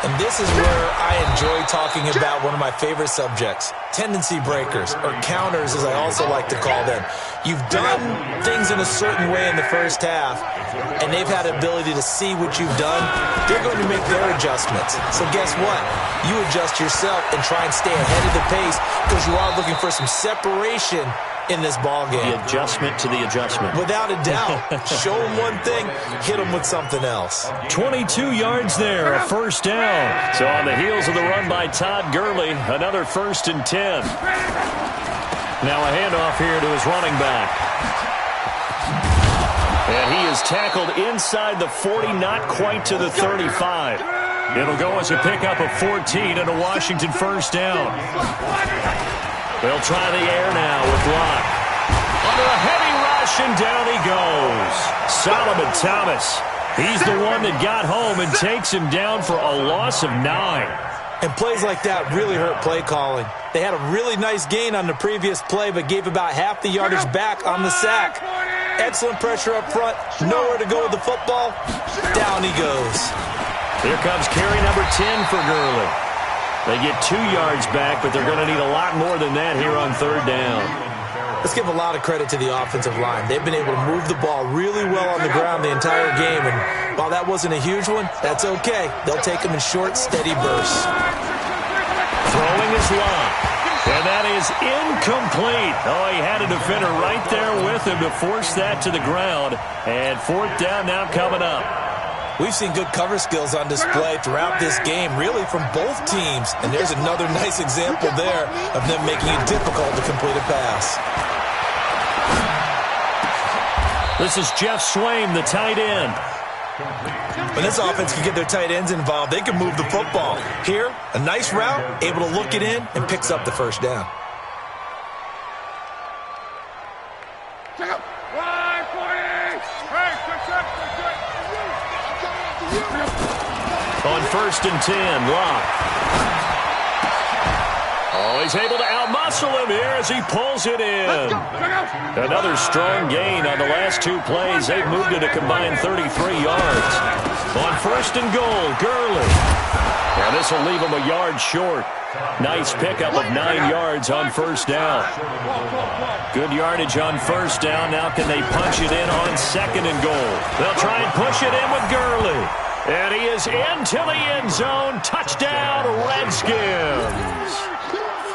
And this is where I enjoy talking about one of my favorite subjects, tendency breakers, or counters as I also like to call them. You've done things in a certain way in the first half, and they've had the ability to see what you've done. They're going to make their adjustments. So guess what? You adjust yourself and try and stay ahead of the pace because you are looking for some separation in this ballgame. The adjustment to the adjustment. Without a doubt. Show them one thing, hit them with something else. 22 yards there, a first down. So on the heels of the run by Todd Gurley, another 1st and 10. Now a handoff here to his running back. And he is tackled inside the 40, not quite to the 35. It'll go as a pickup of 14 and a Washington first down. They'll try the air now with Locke. Under a heavy rush, and down he goes. Solomon Thomas. He's the one that got home and takes him down for a loss of 9. And plays like that really hurt play calling. They had a really nice gain on the previous play, but gave about half the yardage back on the sack. Excellent pressure up front. Nowhere to go with the football. Down he goes. Here comes carry number 10 for Gurley. They get 2 yards back, but they're going to need a lot more than that here on 3rd down. Let's give a lot of credit to the offensive line. They've been able to move the ball really well on the ground the entire game, and while that wasn't a huge one, that's okay. They'll take them in short, steady bursts. Throwing is Locke, and that is incomplete. Oh, he had a defender right there with him to force that to the ground, and 4th down now coming up. We've seen good cover skills on display throughout this game, really from both teams. And there's another nice example there of them making it difficult to complete a pass. This is Jeff Swaim, the tight end. When this offense can get their tight ends involved, they can move the football. Here, a nice route, able to look it in, and picks up the first down. On 1st and 10, Locke. Oh, he's able to outmuscle him here as he pulls it in. Another strong gain on the last 2 plays. They've moved it a combined 33 yards. On 1st and goal, Gurley. And this will leave him a yard short. Nice pickup of 9 yards on 1st down. Good yardage on 1st down. Now can they punch it in on 2nd and goal? They'll try and push it in with Gurley. And he is into the end zone. Touchdown, Redskins.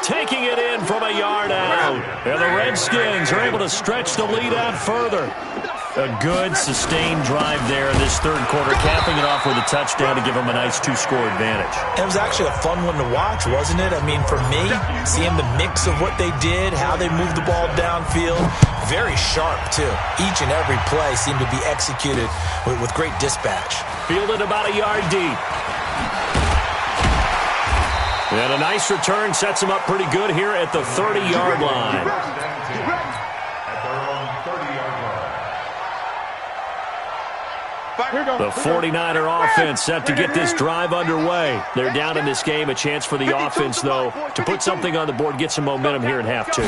Taking it in from a yard out. And the Redskins are able to stretch the lead out further. A good, sustained drive there in this 3rd quarter, capping it off with a touchdown to give them a nice 2-score advantage. It was actually a fun one to watch, wasn't it? I mean, for me, seeing the mix of what they did, how they moved the ball downfield, very sharp, too. Each and every play seemed to be executed with great dispatch. Fielded about a yard deep. And a nice return sets him up pretty good here at the 30-yard line. The 49er offense set to get this drive underway. They're down in this game. A chance for the offense, though, to put something on the board, get some momentum here at half 2.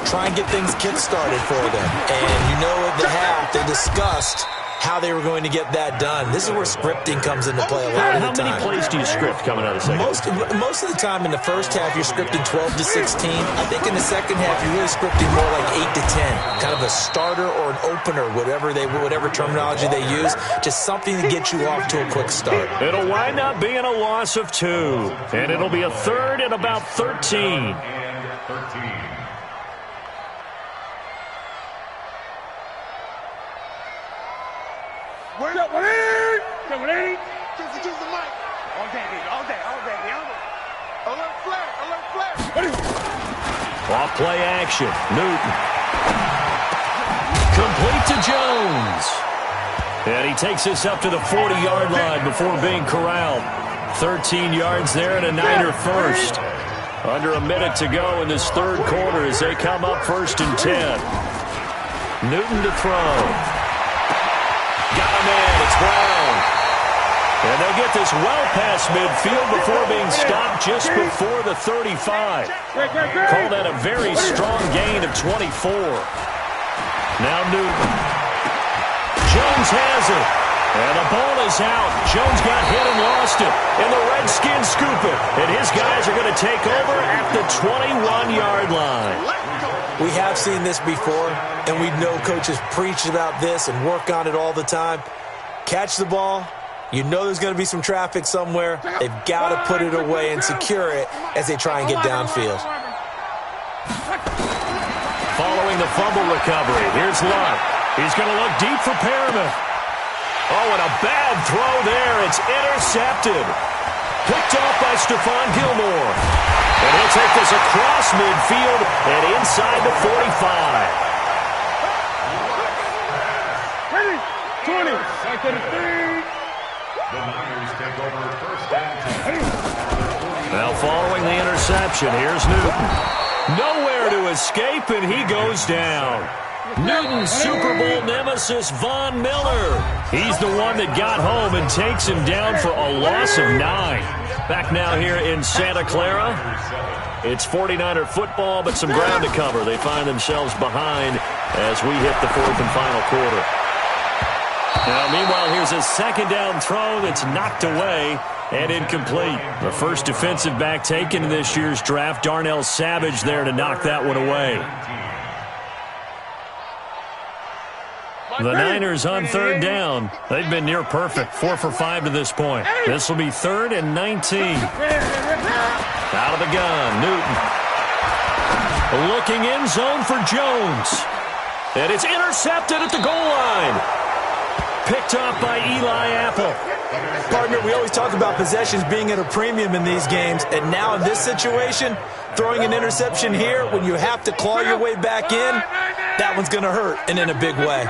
Try and get things kick-started for them. And you know at the half, they discussed how they were going to get that done. This is where scripting comes into play a lot of the time. How many plays do you script coming out of the second? Most of the time in the first half, you're scripting 12 to 16. I think in the second half, you're really scripting more like 8 to 10. Kind of a starter or an opener, whatever terminology they use. Just something to get you off to a quick start. It'll wind up being a loss of 2. And it'll be a 3rd and about 13. Wait up, Wayne! Come on, Eddie. Choose the mic. All day, baby. All day. Alert flag. Off play action. Newton. Complete to Jones. And he takes this up to the 40-yard line before being corralled. 13 yards there and a Niner first. Under a minute to go in this 3rd quarter as they come up 1st and 10. Newton to throw. Got him in. It's Brown. And they'll get this well past midfield before being stopped just before the 35. Call that a very strong gain of 24. Now Newton. Jones has it. And the ball is out. Jones got hit and lost it. And the Redskins scoop it. And his guys are going to take over at the 21-yard line. We have seen this before, and we know coaches preach about this and work on it all the time. Catch the ball. You know there's going to be some traffic somewhere. They've got to put it away and secure it as they try and get downfield. Following the fumble recovery. Here's Luck. He's going to look deep for Perriman. Oh, and a bad throw there. It's intercepted. Picked off by Stephon Gilmore. And he'll take this across midfield and inside the 45. 20, right to the 3. The Niners take over first and 10. Now following the interception, here's Newton. Nowhere to escape, and he goes down. Newton's Super Bowl nemesis, Von Miller. He's the one that got home and takes him down for a loss of 9. Back now here in Santa Clara. It's 49er football, but some ground to cover. They find themselves behind as we hit the 4th and final quarter. Now, meanwhile, here's a second down throw that's knocked away and incomplete. The first defensive back taken in this year's draft, Darnell Savage, there to knock that one away. The Niners on 3rd down. They've been near perfect, 4 for 5 to this point. This will be 3rd and 19. Out of the gun, Newton. Looking in zone for Jones. And it's intercepted at the goal line. Picked off by Eli Apple. Partner, we always talk about possessions being at a premium in these games, and now in this situation, throwing an interception here when you have to claw your way back in, that one's going to hurt, and in a big way.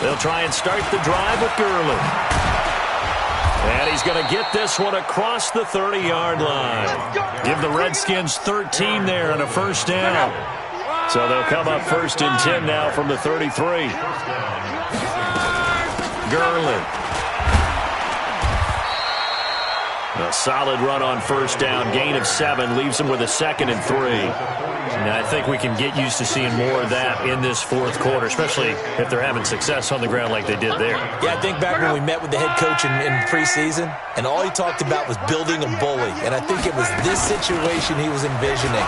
They'll try and start the drive with Gurley. And he's going to get this one across the 30-yard line. Give the Redskins 13 there and a first down. So they'll come up 1st and 10 now from the 33. Gurley. A solid run on first down. Gain of 7 leaves him with a 2nd and 3. And I think we can get used to seeing more of that in this 4th quarter, especially if they're having success on the ground like they did there. Yeah, I think back when we met with the head coach in preseason, and all he talked about was building a bully. And I think it was this situation he was envisioning.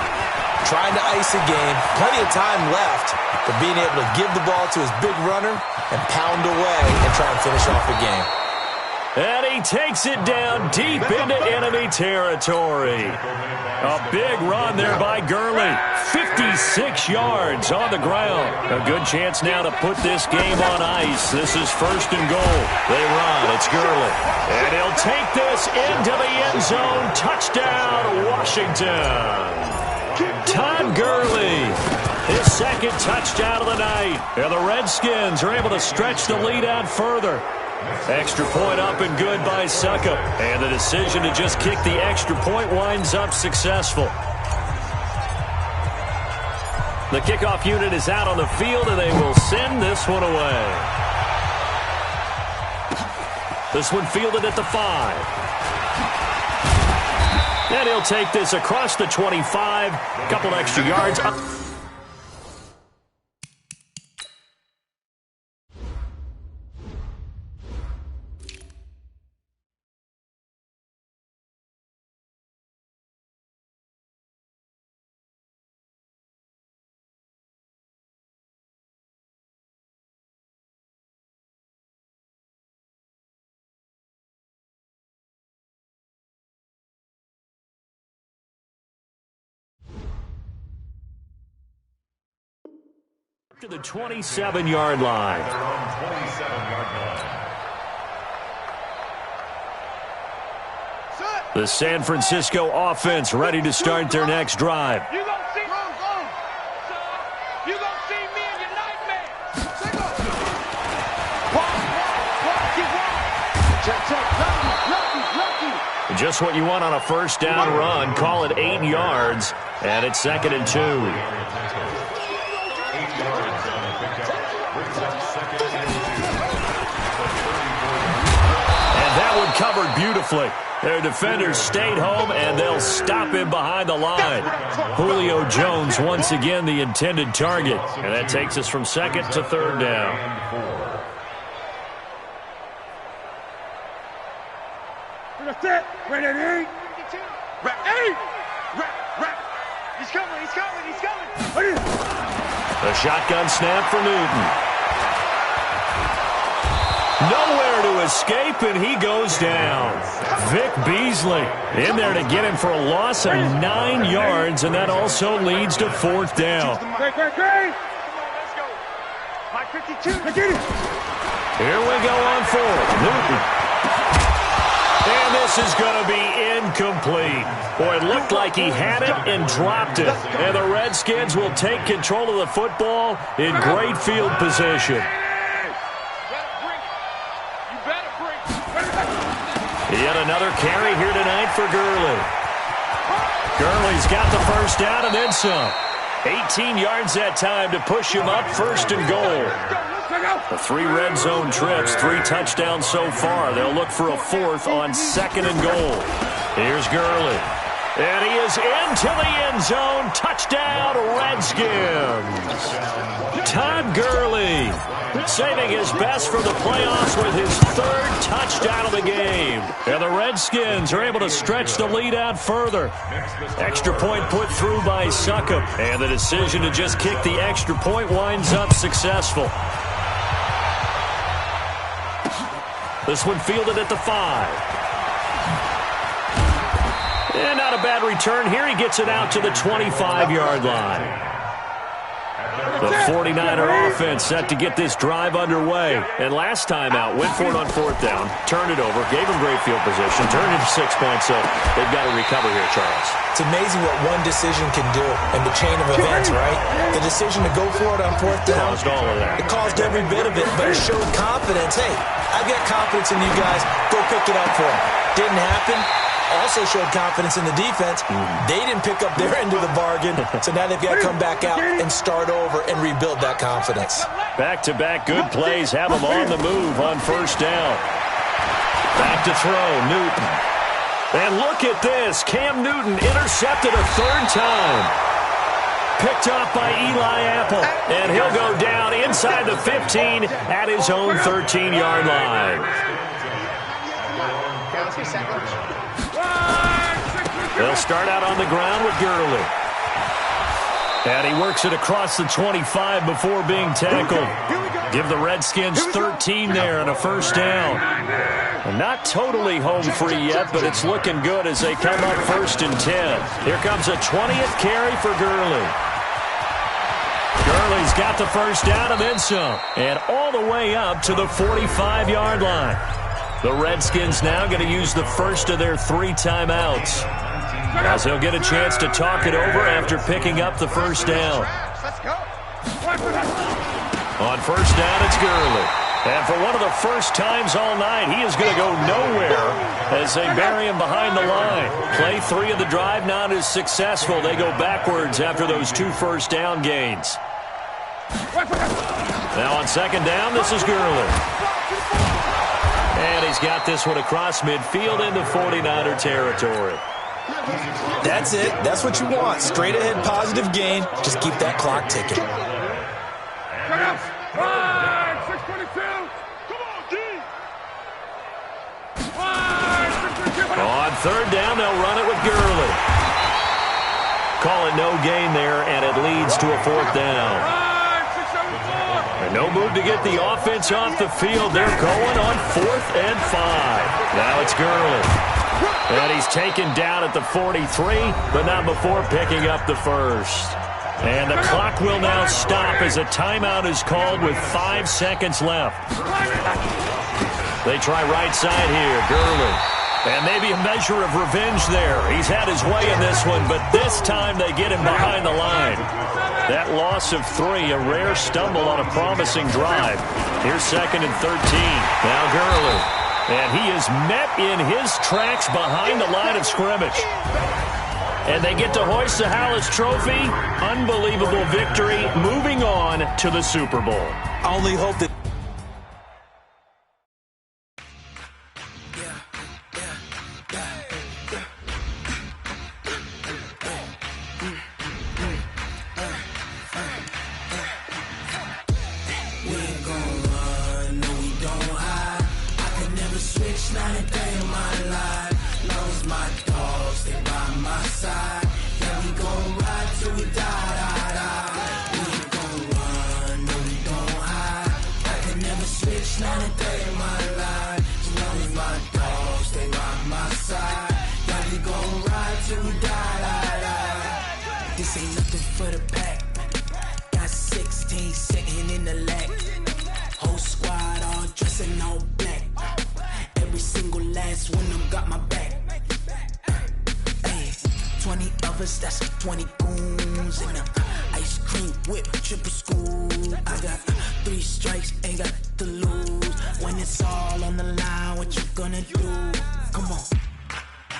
Trying to ice a game, plenty of time left, but being able to give the ball to his big runner and pound away and try and finish off the game. And he takes it down deep into enemy territory. A big run there by Gurley. 56 yards on the ground. A good chance now to put this game on ice. This is 1st and goal. They run. It's Gurley. And he'll take this into the end zone. Touchdown, Washington. Todd Gurley, his 2nd touchdown of the night. And the Redskins are able to stretch the lead out further. Extra point up and good by Suckup. And the decision to just kick the extra point winds up successful. The kickoff unit is out on the field, and they will send this one away. This one fielded at the 5. And he'll take this across the 25. A couple extra yards up. To the 27-yard line. The San Francisco offense ready to start their next drive. You gonna see me in your nightmare. Just what you want on a first down run. Call it 8 yards, and it's 2nd and 2. Covered beautifully. Their defenders stayed home, and they'll stop him behind the line. Julio Jones once again the intended target, and that takes us from 2nd to 3rd down. That's it. Right at 8. Right 8. Right. He's coming. A shotgun snap for Newton. Nowhere to escape, and he goes down. Vic Beasley in there to get him for a loss of 9 yards, and that also leads to 4th down. Great. Come on, let's go. Mike 52. Here we go on 4th. Newton. And this is going to be incomplete. Boy, it looked like he had it and dropped it. And the Redskins will take control of the football in great field position. Yet another carry here tonight for Gurley. Gurley's got the first down and then some. 18 yards that time to push him up 1st and goal. The 3 red zone trips, 3 touchdowns so far. They'll look for a 4th on 2nd and goal. Here's Gurley. And he is into the end zone. Touchdown, Redskins. Todd Gurley saving his best for the playoffs with his 3rd touchdown of the game. And the Redskins are able to stretch the lead out further. Extra point put through by Succop. And the decision to just kick the extra point winds up successful. This one fielded at the 5. And not a bad return here. He gets it out to the 25-yard line. The 49er offense set to get this drive underway. And last time out, went for it on 4th down, turned it over, gave him great field position, turned it to 6 points, so they've got to recover here, Charles. It's amazing what one decision can do in the chain of events, right? The decision to go for it on 4th down. Caused all of that. It caused every bit of it, but it showed confidence. Hey, I've got confidence in you guys. Go pick it up for him. Didn't happen. Also showed confidence in the defense. They didn't pick up their end of the bargain, so now they've got to come back out and start over and rebuild that confidence. Back-to-back good plays have them on the move on 1st down. Back to throw, Newton. And look at this. Cam Newton intercepted a 3rd time. Picked off by Eli Apple. And he'll go down inside the 15 at his own 13-yard line. They'll start out on the ground with Gurley. And he works it across the 25 before being tackled. Give the Redskins 13 there and a 1st down. And not totally home free yet, but it's looking good as they come up 1st and 10. Here comes a 20th carry for Gurley. Gurley's got the 1st down and then some. And all the way up to the 45-yard line. The Redskins now going to use the first of their 3 timeouts, as they'll get a chance to talk it over after picking up the 1st down. On 1st down, it's Gurley. And for one of the first times all night, he is going to go nowhere as they bury him behind the line. Play 3 of the drive not as successful. They go backwards after those 2 first down gains. Now on 2nd down, this is Gurley. And he's got this one across midfield into 49er territory. That's it. That's what you want. Straight ahead positive gain. Just keep that clock ticking. On 3rd down, they'll run it with Gurley. Call it no gain there, and it leads to a 4th down. And no move to get the offense off the field. They're going on 4th and 5. Now it's Gurley. And he's taken down at the 43, but not before picking up the 1st. And the clock will now stop as a timeout is called with 5 seconds left. They try right side here, Gurley. And maybe a measure of revenge there. He's had his way in this one, but this time they get him behind the line. That loss of 3, a rare stumble on a promising drive. Here's 2nd and 13. Now Gurley. And he is met in his tracks behind the line of scrimmage. And they get to hoist the Hallis Trophy. Unbelievable victory. Moving on to the Super Bowl. I only hope that... choppers, that's 20 goons. And ice cream whip, triple scoop. I got 3 strikes, ain't got to lose. When it's all on the line, what you gonna do? Come on,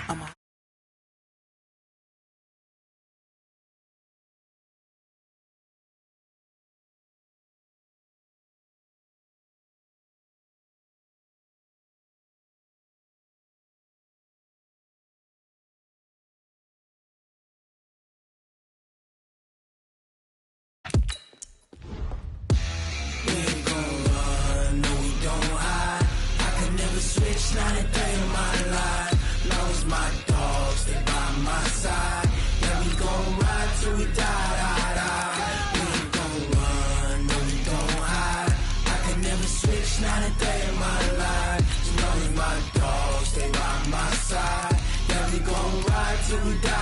I'm a switch, not a day in my life. Long as my dogs stay by my side. Yeah, we gon' ride till we die. We ain't gon' run, no, we gon' hide. I can never switch, not a day in my life. As long as my dogs stay by my side. Yeah, we gon' ride till we die.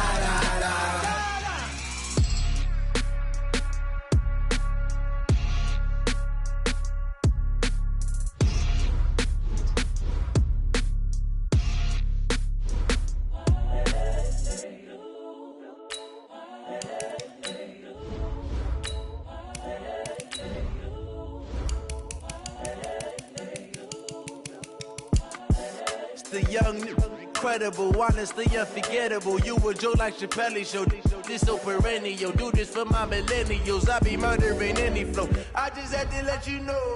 The young, incredible, honestly unforgettable. You a Joe like Chappelle show. This so perennial. Do this for my millennials. I be murdering any flow. I just had to let you know.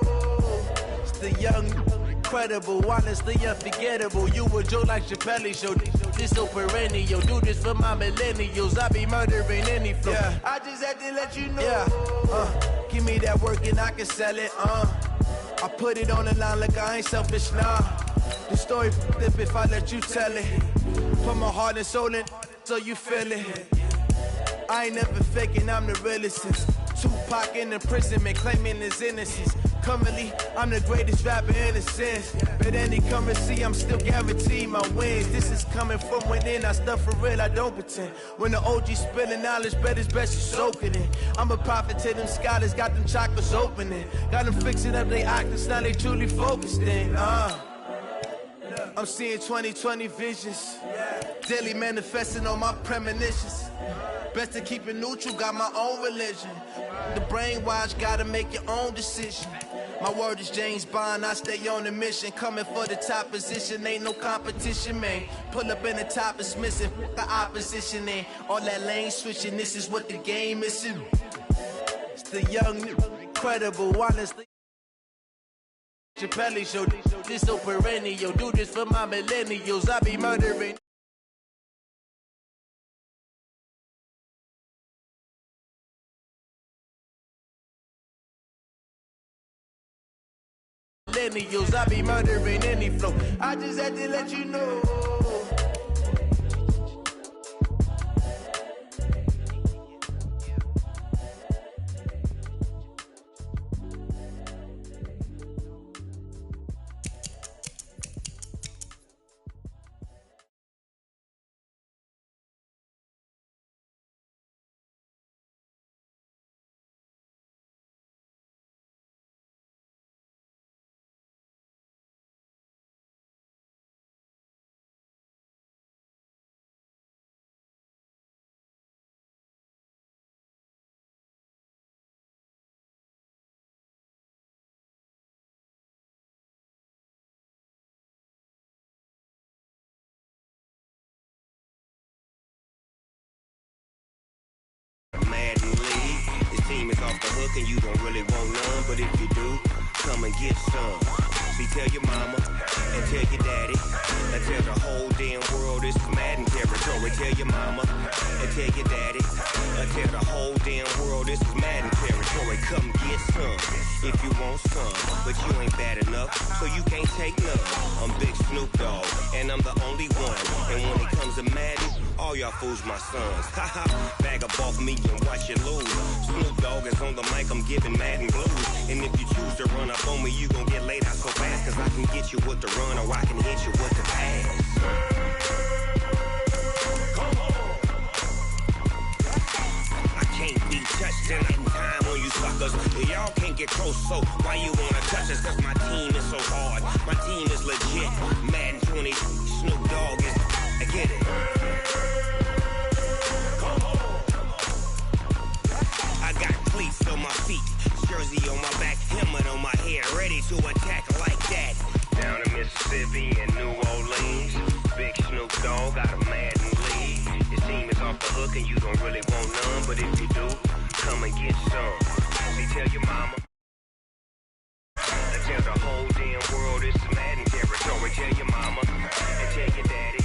It's the young, incredible, honestly unforgettable. You a Joe like Chappelle show. This so perennial. Do this for my millennials. I be murdering any flow. Yeah. I just had to let you know. Yeah. Give me that work and I can sell it. I put it on the line like I ain't selfish, nah. The story flip if I let you tell it. Put my heart and soul in so you feel it. I ain't never faking, I'm the realest since Tupac in imprisonment, claiming his innocence. Currently, I'm the greatest rapper in a sense. But any currency, I'm still guaranteed my wins. This is coming from within, I stuff for real, I don't pretend. When the OG spilling knowledge, bet it's best you soak it in. I'm a prophet to them scholars, got them chakras opening. Got them fixing up they octaves, now they truly focused in. I'm seeing 2020 visions, daily manifesting on my premonitions. Best to keep it neutral, got my own religion. The brainwash, gotta make your own decision. My word is James Bond, I stay on the mission. Coming for the top position, ain't no competition, man. Pull up in the top is missing, the opposition ain't. All that lane switching, this is what the game is. It's the young, incredible, honestly. Chappelle show, this so perennial. Do this for my millennials, I be murdering. Millennials, I be murdering any flow. I just had to let you know. Team is off the hook and you don't really want none, but if you do, come and get some. See, tell your mama and tell your daddy and tell the whole damn world this is Madden territory. Tell your mama and tell your daddy and tell the whole damn world this is Madden territory. Come get some if you want some, but you ain't bad enough, so you can't take none. I'm Big Snoop Dogg and I'm the only one, and when it comes to Madden, all y'all fools my sons. Haha, bag up off me and watch you lose. Snoop Dogg is on the mic, I'm giving Madden blues. And if you choose to run up on me, you gon' get laid out so fast, cause I can get you with the run or I can hit you with the pass. Come on. I can't be touched in time on you suckers. Y'all can't get close, so why you wanna touch us? Cause my team is so hard, my team is legit. Madden 20, Snoop Dogg is, I get it. Come on. my feet, jersey on my back, helmet on my head, ready to attack like that. Down in Mississippi and New Orleans, Big Snoop Dogg got a Madden lead. Your team is off the hook and you don't really want none, but if you do, come and get some. See, tell your mama. Tell the whole damn world it's Madden territory. Tell your mama and tell your daddy.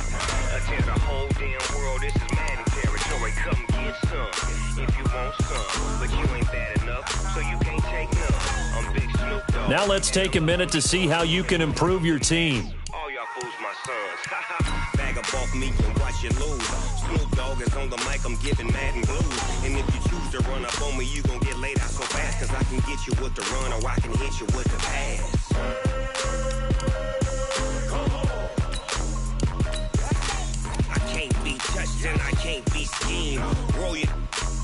Tell the whole damn world this is Madden territory. Come get some if you want some, but you ain't bad enough, so you can't take none. I'm Big Snoop Dogg. Now let's take a minute to see how you can improve your team. All y'all fools my sons. Bag of bulk meat and watch you lose. Snoop Dogg is on the mic, I'm giving Madden blues. And if you choose to run up on me, you gon' get laid out so fast, cause I can get you with the run or I can hit you with the pass. I can't be touched and I can't be schemed. Roll you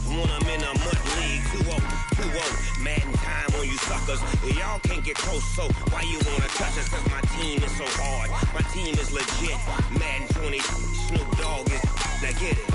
when I'm in a mud league. 2-0, Madden time on you suckers. Y'all can't get close, so why you wanna touch us? Cause my team is so hard. My team is legit. Madden 20, Snoop Dogg is, now get it.